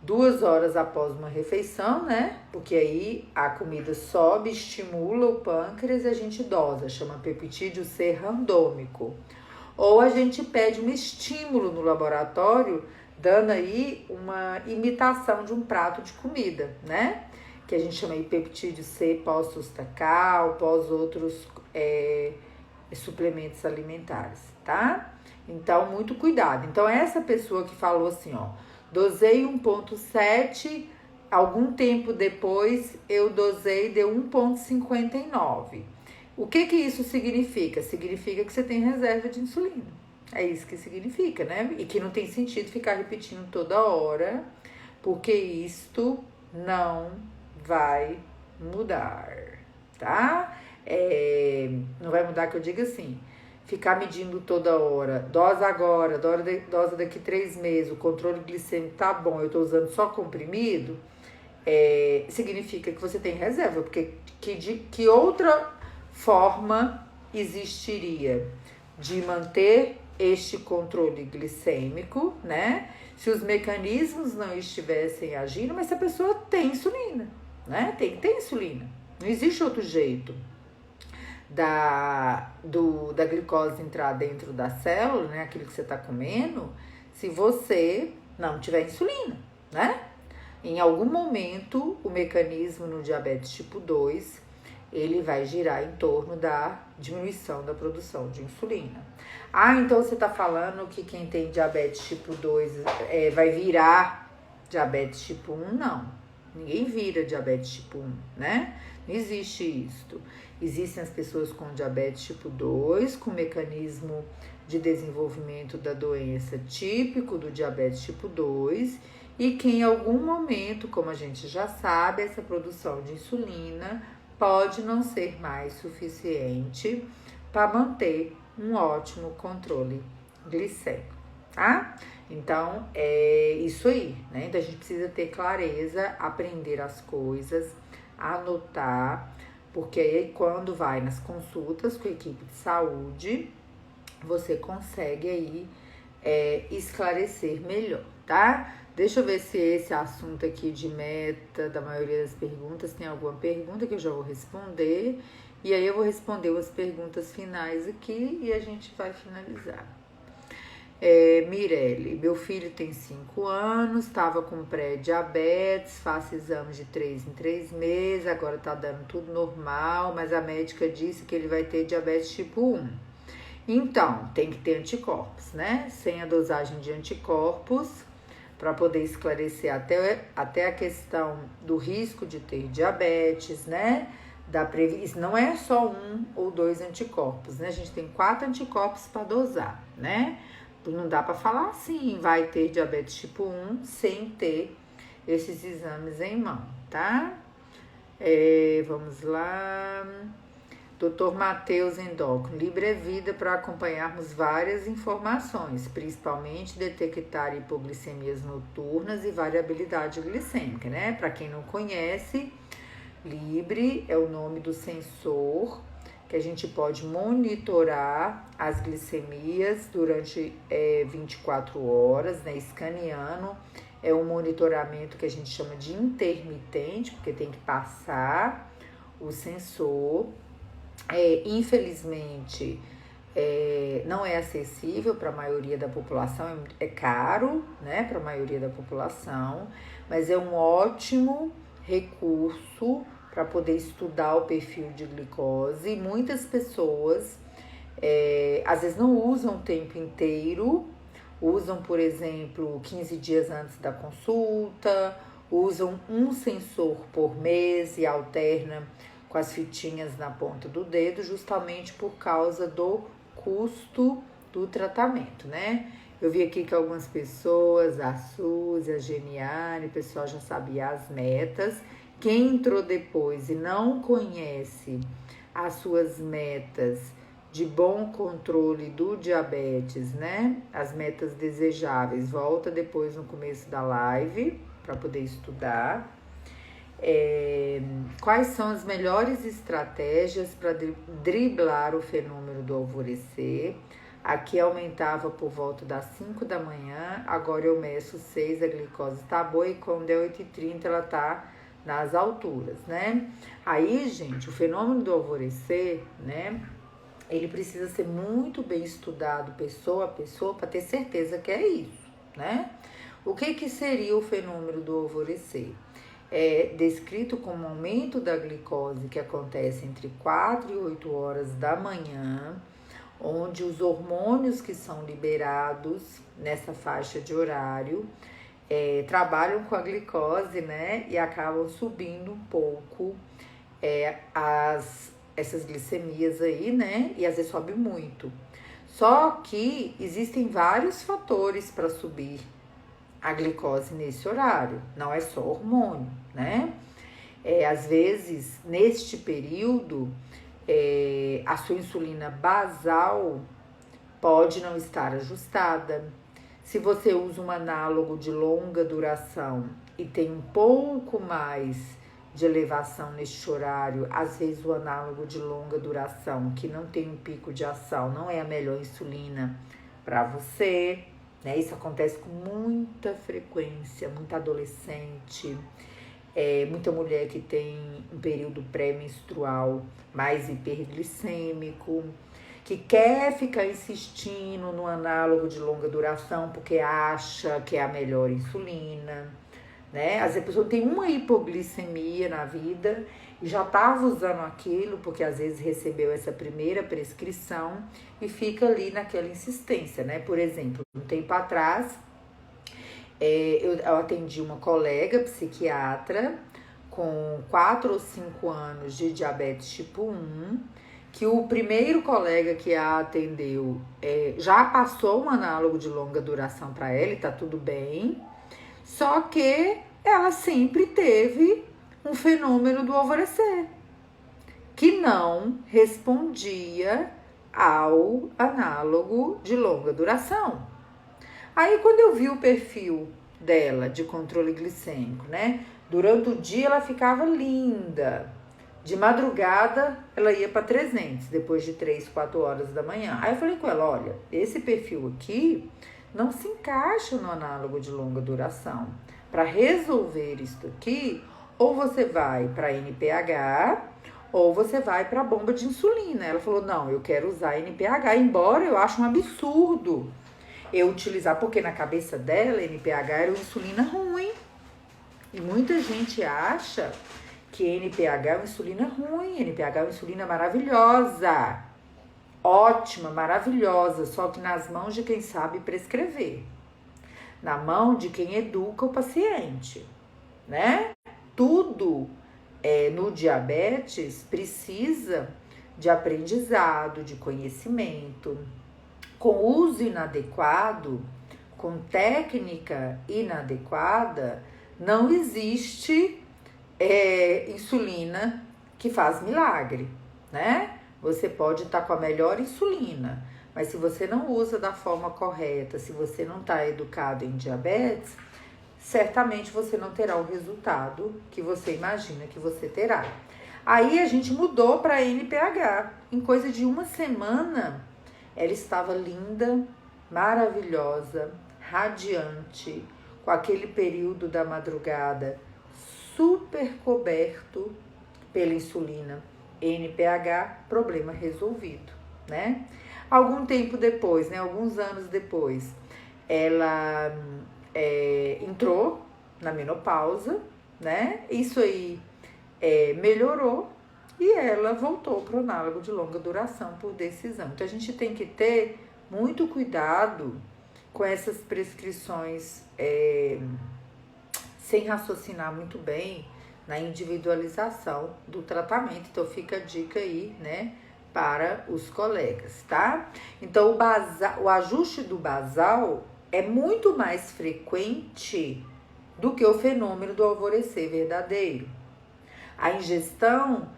2 horas após uma refeição, né? Porque aí a comida sobe, estimula o pâncreas e a gente dosa, chama peptídeo C randômico. Ou a gente pede um estímulo no laboratório, dando aí uma imitação de um prato de comida, né? Que a gente chama aí peptídeo C pós-sustacal, pós outros suplementos alimentares, tá? Então, muito cuidado. Então, essa pessoa que falou assim, ó, dosei 1,7, algum tempo depois eu dosei, deu 1,59. O que isso significa? Significa que você tem reserva de insulina. É isso que significa, né? E que não tem sentido ficar repetindo toda hora, porque isto não vai mudar, tá? Não vai mudar, que eu digo assim, ficar medindo toda hora, dosa agora, dosa daqui 3 meses, o controle glicêmico tá bom, eu tô usando só comprimido, significa que você tem reserva, porque que outra forma existiria de manter este controle glicêmico, né? Se os mecanismos não estivessem agindo, mas se a pessoa tem insulina, né? Tem que ter insulina. Não existe outro jeito da glicose entrar dentro da célula, né? Aquilo que você está comendo, se você não tiver insulina, né? Em algum momento, o mecanismo no diabetes tipo 2, ele vai girar em torno da diminuição da produção de insulina. Ah, então você está falando que quem tem diabetes tipo 2 vai virar diabetes tipo 1? Não, ninguém vira diabetes tipo 1, né? Não existe isso. Existem as pessoas com diabetes tipo 2, com mecanismo de desenvolvimento da doença típico do diabetes tipo 2, e que em algum momento, como a gente já sabe, essa produção de insulina pode não ser mais suficiente para manter um ótimo controle glicêmico, tá? Então, é isso aí, né? Então, a gente precisa ter clareza, aprender as coisas, anotar, porque aí quando vai nas consultas com a equipe de saúde, você consegue aí esclarecer melhor, tá? Deixa eu ver se esse assunto aqui de meta da maioria das perguntas tem alguma pergunta que eu já vou responder. E aí eu vou responder as perguntas finais aqui e a gente vai finalizar. Mirelle, meu filho tem 5 anos, estava com pré-diabetes, faço exames de 3 em 3 meses, agora tá dando tudo normal, mas a médica disse que ele vai ter diabetes tipo 1. Então, tem que ter anticorpos, né? Sem a dosagem de anticorpos, para poder esclarecer até a questão do risco de ter diabetes, né? Isso não é só 1 ou 2 anticorpos, né? A gente tem 4 anticorpos para dosar, né? Não dá para falar assim, vai ter diabetes tipo 1 sem ter esses exames em mão, tá? Vamos lá. Dr. Matheus Endócrino, Libre Vida para acompanharmos várias informações, principalmente detectar hipoglicemias noturnas e variabilidade glicêmica, né? Para quem não conhece, Libre é o nome do sensor que a gente pode monitorar as glicemias durante 24 horas, né? Escaneando. É um monitoramento que a gente chama de intermitente, porque tem que passar o sensor. Infelizmente, não é acessível para a maioria da população, é caro, né, para a maioria da população, mas é um ótimo recurso para poder estudar o perfil de glicose. E muitas pessoas, às vezes não usam o tempo inteiro, usam, por exemplo, 15 dias antes da consulta, usam um sensor por mês e alternam com as fitinhas na ponta do dedo, justamente por causa do custo do tratamento, né? Eu vi aqui que algumas pessoas, a Suzy, a Geniane, o pessoal já sabia as metas. Quem entrou depois e não conhece as suas metas de bom controle do diabetes, né? As metas desejáveis, volta depois no começo da live para poder estudar. Quais são as melhores estratégias para driblar o fenômeno do alvorecer? Aqui aumentava por volta das 5 da manhã, agora eu meço 6, a glicose tá boa, e quando é 8h30 ela tá nas alturas, né? Aí, gente, o fenômeno do alvorecer, né? Ele precisa ser muito bem estudado pessoa a pessoa para ter certeza que é isso, né? O que seria o fenômeno do alvorecer? é descrito como um aumento da glicose que acontece entre 4 e 8 horas da manhã, onde os hormônios que são liberados nessa faixa de horário trabalham com a glicose, né? E acabam subindo um pouco essas glicemias aí, né? E às vezes sobe muito. Só que existem vários fatores para subir a glicose nesse horário, não é só hormônio, né? Às vezes, neste período, a sua insulina basal pode não estar ajustada. Se você usa um análogo de longa duração e tem um pouco mais de elevação neste horário, às vezes o análogo de longa duração, que não tem um pico de ação, não é a melhor insulina para você, né? Isso acontece com muita frequência, muita adolescente, muita mulher que tem um período pré-menstrual mais hiperglicêmico, que quer ficar insistindo no análogo de longa duração porque acha que é a melhor insulina, né? Às vezes a pessoa tem uma hipoglicemia na vida e já estava usando aquilo porque às vezes recebeu essa primeira prescrição e fica ali naquela insistência, né? Por exemplo, um tempo atrás, eu atendi uma colega psiquiatra com 4 ou 5 anos de diabetes tipo 1, que o primeiro colega que a atendeu já passou um análogo de longa duração para ela e tá tudo bem, só que ela sempre teve um fenômeno do alvorecer, que não respondia ao análogo de longa duração. Aí quando eu vi o perfil dela de controle glicêmico, né? Durante o dia ela ficava linda. De madrugada ela ia para 300, depois de 3, 4 horas da manhã. Aí eu falei com ela, olha, esse perfil aqui não se encaixa no análogo de longa duração. Para resolver isso aqui, ou você vai para NPH, ou você vai para a bomba de insulina. Ela falou, não, eu quero usar NPH, embora eu ache um absurdo eu utilizar, porque na cabeça dela, NPH era uma insulina ruim. E muita gente acha que NPH é uma insulina ruim, NPH é uma insulina maravilhosa, ótima, maravilhosa, só que nas mãos de quem sabe prescrever, na mão de quem educa o paciente, né? Tudo no diabetes precisa de aprendizado, de conhecimento. Com uso inadequado, com técnica inadequada, não existe insulina que faz milagre, né? Você pode estar com a melhor insulina, mas se você não usa da forma correta, se você não está educado em diabetes, certamente você não terá o resultado que você imagina que você terá. Aí a gente mudou para NPH. Em coisa de uma semana, ela estava linda, maravilhosa, radiante, com aquele período da madrugada super coberto pela insulina. NPH, problema resolvido, né? Algum tempo depois, né? Alguns anos depois, ela entrou na menopausa, né? Isso aí melhorou. E ela voltou para o análogo de longa duração por decisão. Então, a gente tem que ter muito cuidado com essas prescrições sem raciocinar muito bem na individualização do tratamento. Então, fica a dica aí, né, para os colegas, tá? Então, o ajuste do basal é muito mais frequente do que o fenômeno do alvorecer verdadeiro. A ingestão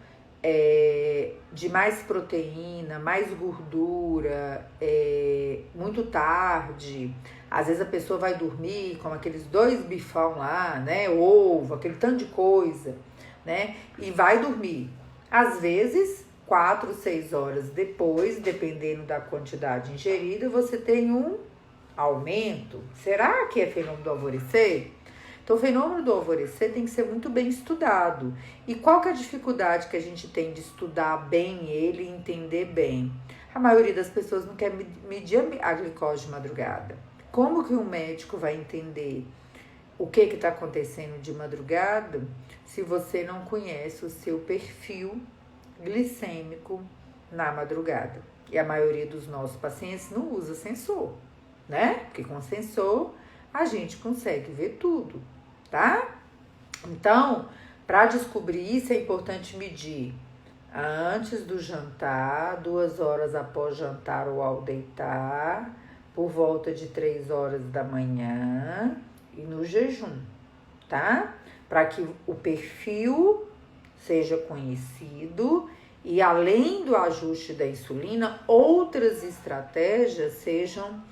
de mais proteína, mais gordura, muito tarde. Às vezes a pessoa vai dormir com aqueles 2 bifão lá, né? Ovo, aquele tanto de coisa, né? E vai dormir. Às vezes, 4, 6 horas depois, dependendo da quantidade ingerida, você tem um aumento. Será que é fenômeno do alvorecer? Então, o fenômeno do alvorecer tem que ser muito bem estudado. E qual que é a dificuldade que a gente tem de estudar bem ele e entender bem? A maioria das pessoas não quer medir a glicose de madrugada. Como que um médico vai entender o que está acontecendo de madrugada se você não conhece o seu perfil glicêmico na madrugada. E a maioria dos nossos pacientes não usa sensor, né? Porque com sensor a gente consegue ver tudo, tá? Então, para descobrir isso, é importante medir antes do jantar, 2 horas após jantar ou ao deitar, por volta de 3 horas da manhã e no jejum, tá? Para que o perfil seja conhecido e, além do ajuste da insulina, outras estratégias sejam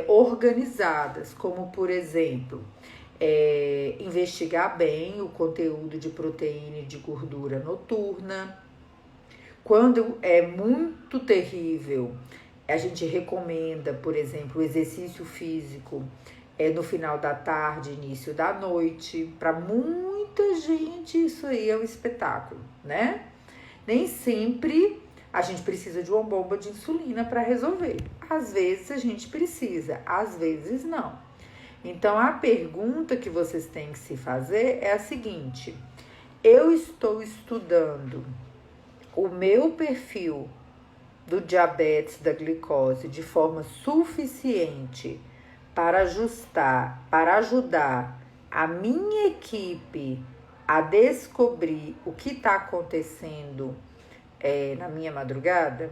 organizadas, como, por exemplo, investigar bem o conteúdo de proteína e de gordura noturna. Quando é muito terrível, a gente recomenda, por exemplo, o exercício físico no final da tarde, início da noite. Para muita gente isso aí é um espetáculo, né? Nem sempre a gente precisa de uma bomba de insulina para resolver. Às vezes a gente precisa, às vezes não. Então a pergunta que vocês têm que se fazer é a seguinte: eu estou estudando o meu perfil do diabetes, da glicose, de forma suficiente para ajudar a minha equipe a descobrir o que está acontecendo na minha madrugada,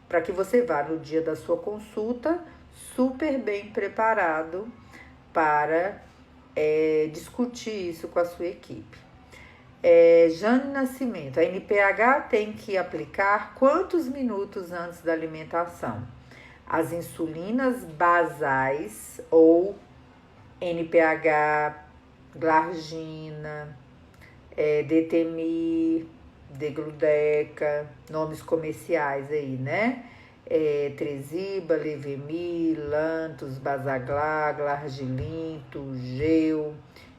para que você vá no dia da sua consulta super bem preparado para discutir isso com a sua equipe. Jane Nascimento, a NPH tem que aplicar quantos minutos antes da alimentação? As insulinas basais ou NPH, glargina, DTMI, Degludeca, nomes comerciais aí, né? Tresiba, Levemi, Lantus, Basaglar, Glargilinto, Gel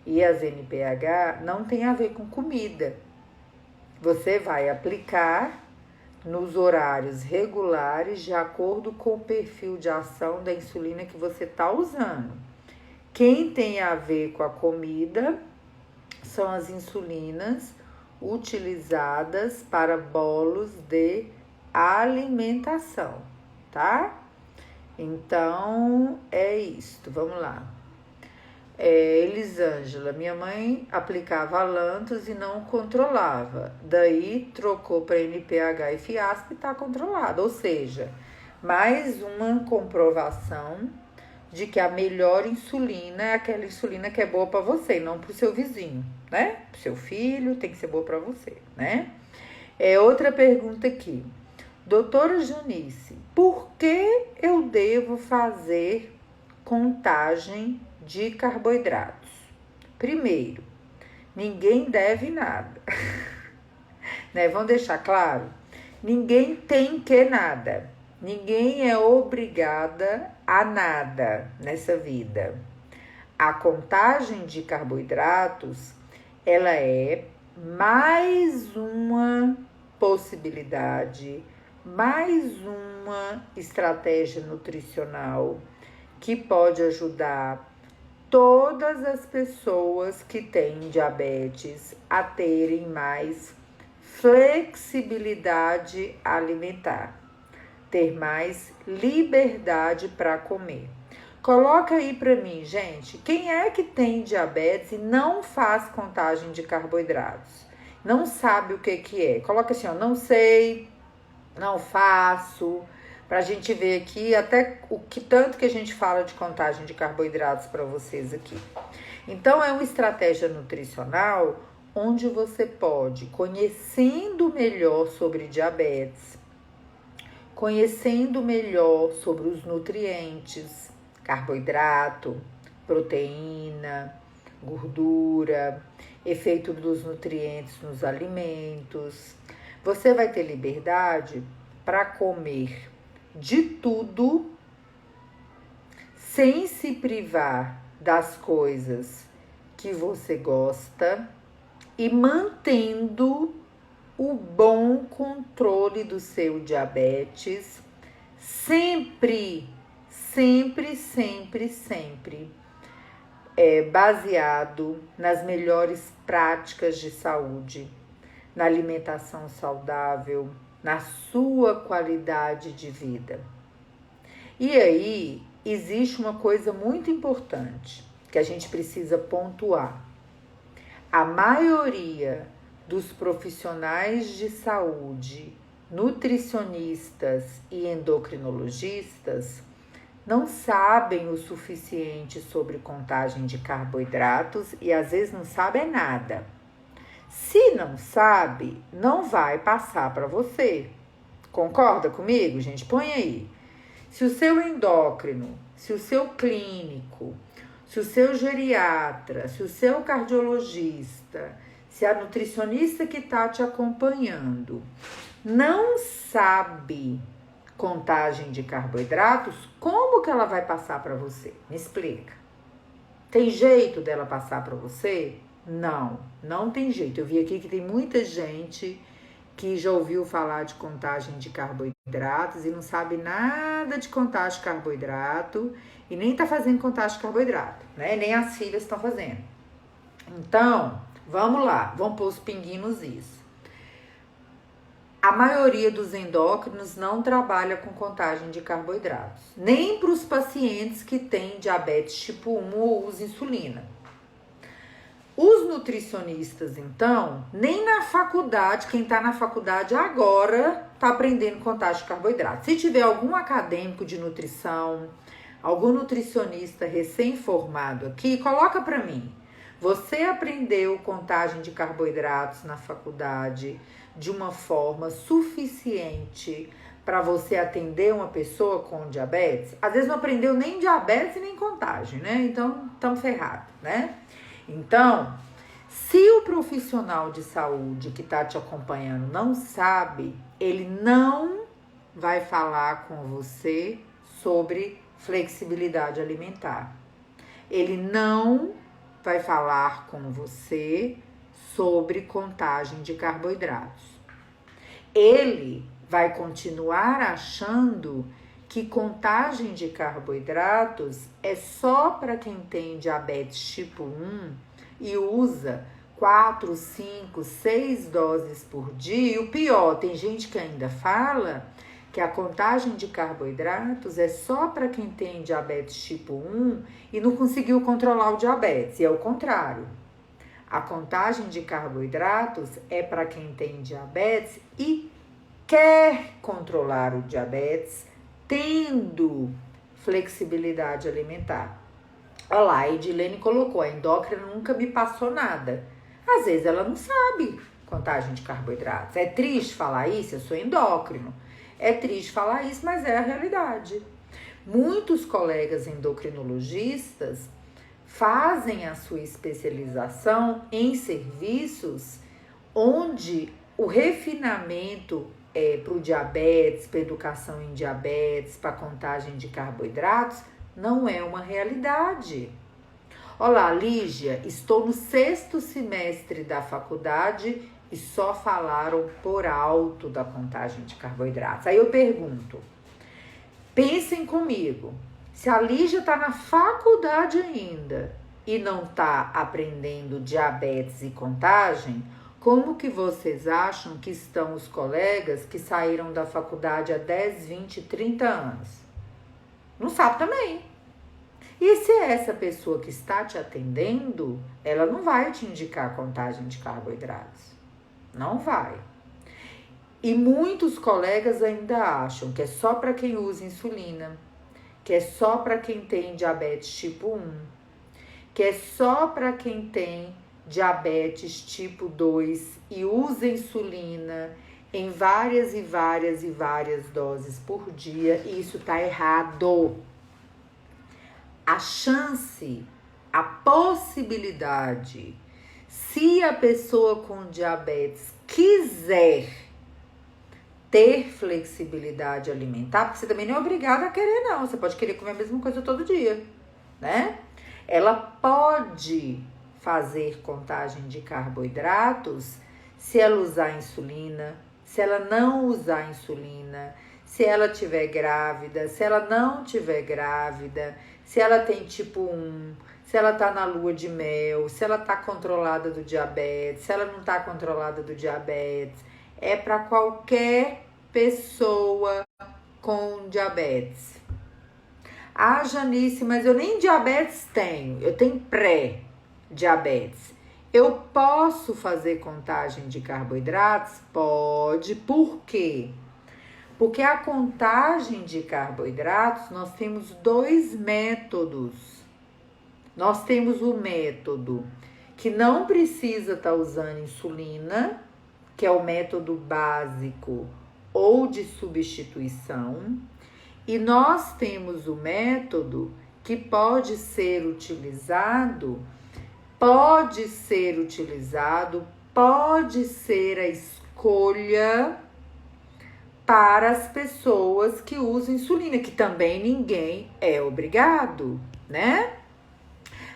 e as NPH não tem a ver com comida. Você vai aplicar nos horários regulares de acordo com o perfil de ação da insulina que você está usando. Quem tem a ver com a comida são as insulinas utilizadas para bolos de alimentação, tá? Então, é isto. Vamos lá. Elisângela, minha mãe aplicava Lantus e não controlava. Daí, trocou para NPH e Fiasp e está controlada. Ou seja, mais uma comprovação de que a melhor insulina é aquela insulina que é boa para você, não para o seu vizinho, né? Para o seu filho, tem que ser boa para você, né? Outra pergunta aqui. Doutora Janice, por que eu devo fazer contagem de carboidratos? Primeiro, ninguém deve nada, né? Vamos deixar claro? Ninguém tem que nada. Ninguém é obrigada a nada nessa vida. A contagem de carboidratos, ela é mais uma possibilidade, mais uma estratégia nutricional que pode ajudar todas as pessoas que têm diabetes a terem mais flexibilidade alimentar, ter mais liberdade para comer. Coloca aí para mim, gente, quem é que tem diabetes e não faz contagem de carboidratos? Não sabe o que é? Coloca assim, ó, não sei, não faço, pra gente ver aqui até o que tanto que a gente fala de contagem de carboidratos para vocês aqui. Então, é uma estratégia nutricional onde você pode, conhecendo melhor sobre diabetes, conhecendo melhor sobre os nutrientes, carboidrato, proteína, gordura, efeito dos nutrientes nos alimentos, você vai ter liberdade para comer de tudo sem se privar das coisas que você gosta e mantendo o bom controle do seu diabetes, sempre, sempre, sempre, sempre baseado nas melhores práticas de saúde, na alimentação saudável, na sua qualidade de vida. E aí, existe uma coisa muito importante que a gente precisa pontuar. A maioria dos profissionais de saúde, nutricionistas e endocrinologistas, não sabem o suficiente sobre contagem de carboidratos e às vezes não sabem nada. Se não sabe, não vai passar para você. Concorda comigo, gente? Põe aí. Se o seu endócrino, se o seu clínico, se o seu geriatra, se o seu cardiologista, se a nutricionista que está te acompanhando não sabe contagem de carboidratos, como que ela vai passar para você? Me explica. Tem jeito dela passar para você? Não, não tem jeito. Eu vi aqui que tem muita gente que já ouviu falar de contagem de carboidratos e não sabe nada de contagem de carboidrato e nem tá fazendo contagem de carboidrato, né? Nem as filhas estão fazendo. Então, vamos lá, vamos pôr os pinguinhos isso. A maioria dos endócrinos não trabalha com contagem de carboidratos, nem para os pacientes que têm diabetes tipo 1 ou usam insulina. Os nutricionistas, então, nem na faculdade, quem está na faculdade agora está aprendendo contagem de carboidratos. Se tiver algum acadêmico de nutrição, algum nutricionista recém-formado aqui, coloca para mim. Você aprendeu contagem de carboidratos na faculdade de uma forma suficiente para você atender uma pessoa com diabetes? Às vezes não aprendeu nem diabetes e nem contagem, né? Então, estamos ferrados, né? Então, se o profissional de saúde que está te acompanhando não sabe, ele não vai falar com você sobre flexibilidade alimentar. Ele não vai falar com você sobre contagem de carboidratos. Ele vai continuar achando que contagem de carboidratos é só para quem tem diabetes tipo 1 e usa 4, 5, 6 doses por dia. E o pior, tem gente que ainda fala que a contagem de carboidratos é só para quem tem diabetes tipo 1 e não conseguiu controlar o diabetes. E é o contrário. A contagem de carboidratos é para quem tem diabetes e quer controlar o diabetes, tendo flexibilidade alimentar. Olha lá, a Edilene colocou, a endócrina nunca me passou nada. Às vezes ela não sabe contagem de carboidratos. É triste falar isso, eu sou endócrino. É triste falar isso, mas é a realidade. Muitos colegas endocrinologistas fazem a sua especialização em serviços onde o refinamento para o diabetes, para educação em diabetes, para contagem de carboidratos, não é uma realidade. Olá, Lígia, estou no 6º semestre da faculdade e só falaram por alto da contagem de carboidratos. Aí eu pergunto, pensem comigo, se a Lígia está na faculdade ainda e não está aprendendo diabetes e contagem, como que vocês acham que estão os colegas que saíram da faculdade há 10, 20, 30 anos? Não sabe também. E se essa pessoa que está te atendendo, ela não vai te indicar contagem de carboidratos. Não vai. E muitos colegas ainda acham que é só para quem usa insulina, que é só para quem tem diabetes tipo 1, que é só para quem tem diabetes tipo 2 e usa insulina em várias e várias e várias doses por dia, e isso tá errado. A chance, a possibilidade, se a pessoa com diabetes quiser ter flexibilidade alimentar, porque você também não é obrigada a querer não, você pode querer comer a mesma coisa todo dia, né? Ela pode fazer contagem de carboidratos se ela usar insulina, se ela não usar insulina, se ela estiver grávida, se ela não estiver grávida, se ela tem tipo 1, se ela está na lua de mel, se ela está controlada do diabetes, se ela não está controlada do diabetes. É para qualquer pessoa com diabetes. Ah, Janice, mas eu nem diabetes tenho, eu tenho pré-diabetes. Eu posso fazer contagem de carboidratos? Pode. Por quê? Porque a contagem de carboidratos, nós temos dois métodos. Nós temos o método que não precisa estar usando insulina, que é o método básico ou de substituição. E nós temos o método que pode ser utilizado, pode ser a escolha para as pessoas que usam insulina, que também ninguém é obrigado, né?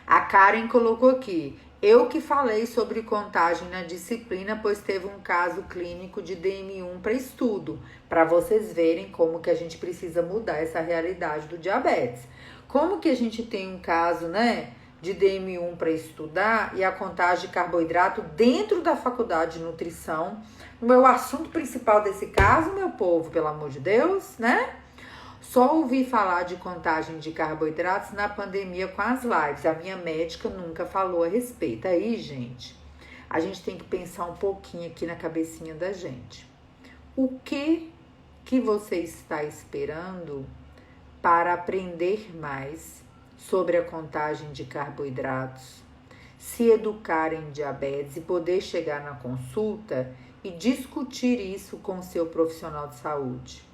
A Karen colocou aqui, eu que falei sobre contagem na disciplina, pois teve um caso clínico de DM1 para estudo, para vocês verem como que a gente precisa mudar essa realidade do diabetes. Como que a gente tem um caso, né, de DM1 para estudar e a contagem de carboidrato dentro da faculdade de nutrição? O meu assunto principal desse caso, meu povo, pelo amor de Deus, né? Só ouvi falar de contagem de carboidratos na pandemia com as lives. A minha médica nunca falou a respeito. Aí, gente, a gente tem que pensar um pouquinho aqui na cabecinha da gente. O que você está esperando para aprender mais sobre a contagem de carboidratos, se educar em diabetes e poder chegar na consulta e discutir isso com o seu profissional de saúde?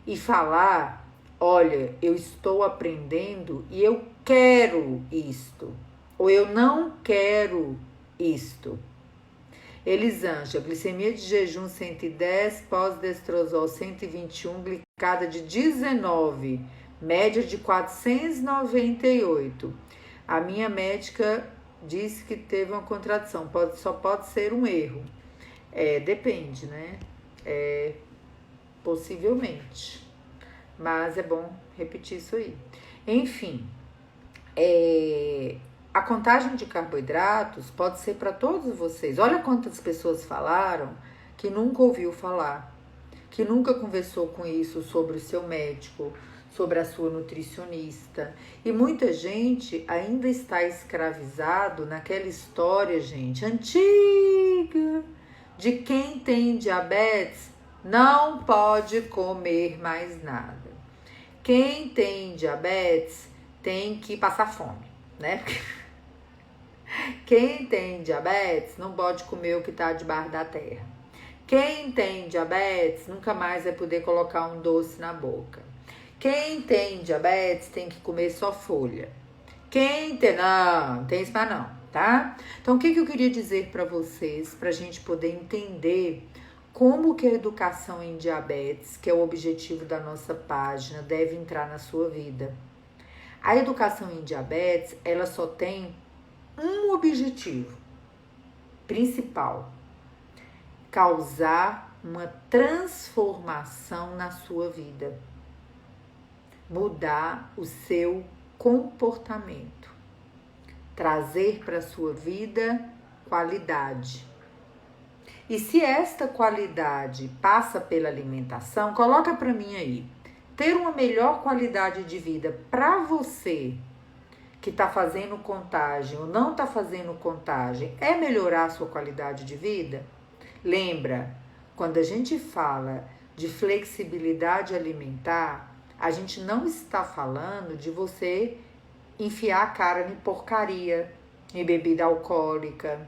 E falar, olha, eu estou aprendendo e eu quero isto, ou eu não quero isto. Elisângela, glicemia de jejum 110, pós-destrozol 121, glicada de 19, média de 498. A minha médica disse que teve uma contradição, só pode ser um erro. Depende, né? Possivelmente. Mas é bom repetir isso aí. Enfim, a contagem de carboidratos pode ser para todos vocês. Olha quantas pessoas falaram que nunca ouviu falar, que nunca conversou com isso sobre o seu médico, sobre a sua nutricionista. E muita gente ainda está escravizado naquela história, gente, antiga, de quem tem diabetes não pode comer mais nada. Quem tem diabetes tem que passar fome, né? Quem tem diabetes não pode comer o que está debaixo da terra. Quem tem diabetes nunca mais vai poder colocar um doce na boca. Quem tem diabetes tem que comer só folha. Não tem isso mais não, tá? Então, o que eu queria dizer para vocês, para a gente poder entender como que a educação em diabetes, que é o objetivo da nossa página, deve entrar na sua vida. A educação em diabetes, ela só tem um objetivo principal: causar uma transformação na sua vida, mudar o seu comportamento, trazer para a sua vida qualidade. E se esta qualidade passa pela alimentação, coloca para mim aí, ter uma melhor qualidade de vida para você que está fazendo contagem ou não está fazendo contagem, é melhorar a sua qualidade de vida? Lembra, quando a gente fala de flexibilidade alimentar, a gente não está falando de você enfiar a cara em porcaria, em bebida alcoólica,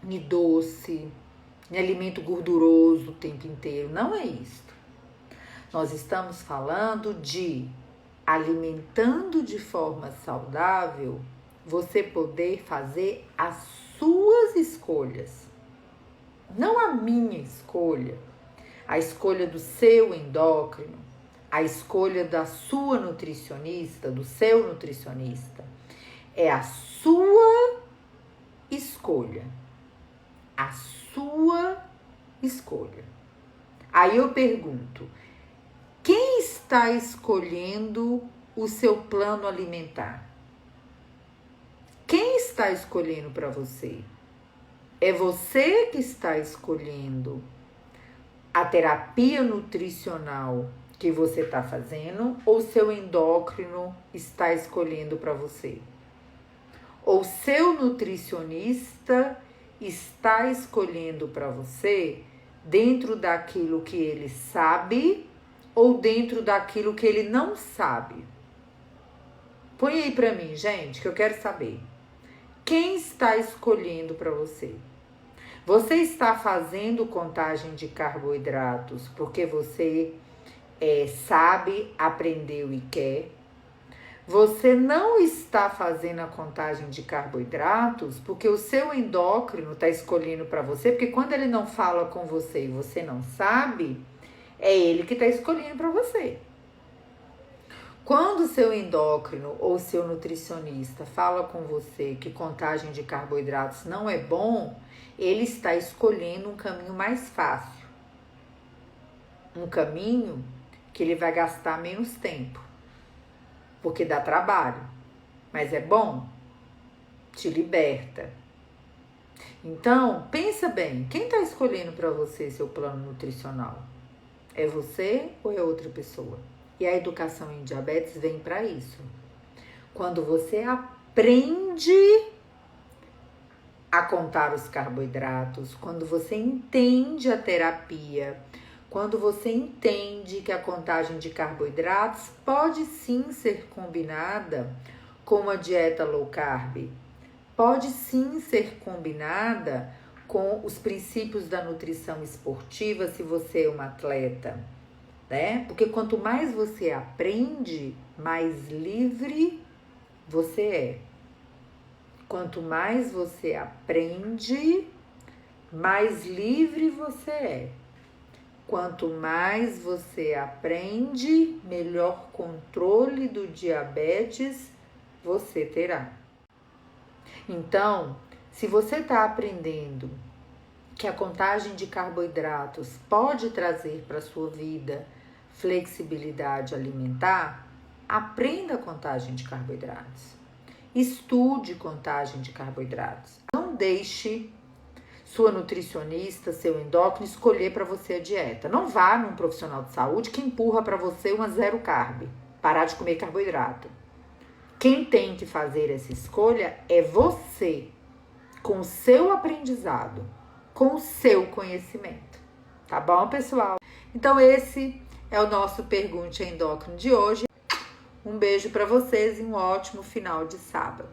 em doce, em alimento gorduroso o tempo inteiro. Não é isso. Nós estamos falando de alimentando de forma saudável, você poder fazer as suas escolhas. Não a minha escolha, a escolha do seu endócrino, a escolha da sua nutricionista, do seu nutricionista. É a sua escolha. A sua escolha. Aí eu pergunto, quem está escolhendo o seu plano alimentar? está escolhendo para você? É você que está escolhendo a terapia nutricional que você está fazendo ou seu endócrino está escolhendo para você? Ou seu nutricionista está escolhendo para você dentro daquilo que ele sabe ou dentro daquilo que ele não sabe? Põe aí para mim, gente, que eu quero saber. Quem está escolhendo para você? Você está fazendo contagem de carboidratos porque você sabe, aprendeu e quer? Você não está fazendo a contagem de carboidratos porque o seu endócrino está escolhendo para você, porque quando ele não fala com você e você não sabe, é ele que está escolhendo para você. Quando o seu endócrino ou seu nutricionista fala com você que contagem de carboidratos não é bom, ele está escolhendo um caminho mais fácil. Um caminho que ele vai gastar menos tempo. Porque dá trabalho. Mas é bom. Te liberta. Então, pensa bem. Quem está escolhendo para você seu plano nutricional? É você ou é outra pessoa? E a educação em diabetes vem para isso. Quando você aprende a contar os carboidratos, quando você entende a terapia, quando você entende que a contagem de carboidratos pode sim ser combinada com uma dieta low carb, pode sim ser combinada com os princípios da nutrição esportiva se você é um atleta, né? Porque quanto mais você aprende, mais livre você é. Quanto mais você aprende, mais livre você é. Quanto mais você aprende, melhor controle do diabetes você terá. Então, se você está aprendendo que a contagem de carboidratos pode trazer para a sua vida flexibilidade alimentar, aprenda a contagem de carboidratos. Estude contagem de carboidratos. Não deixe sua nutricionista, seu endócrino escolher para você a dieta. Não vá num profissional de saúde que empurra para você uma zero carb, parar de comer carboidrato. Quem tem que fazer essa escolha é você, com o seu aprendizado, com o seu conhecimento. Tá bom, pessoal? Então esse é o nosso Pergunte a Endócrino de hoje. Um beijo para vocês e um ótimo final de sábado.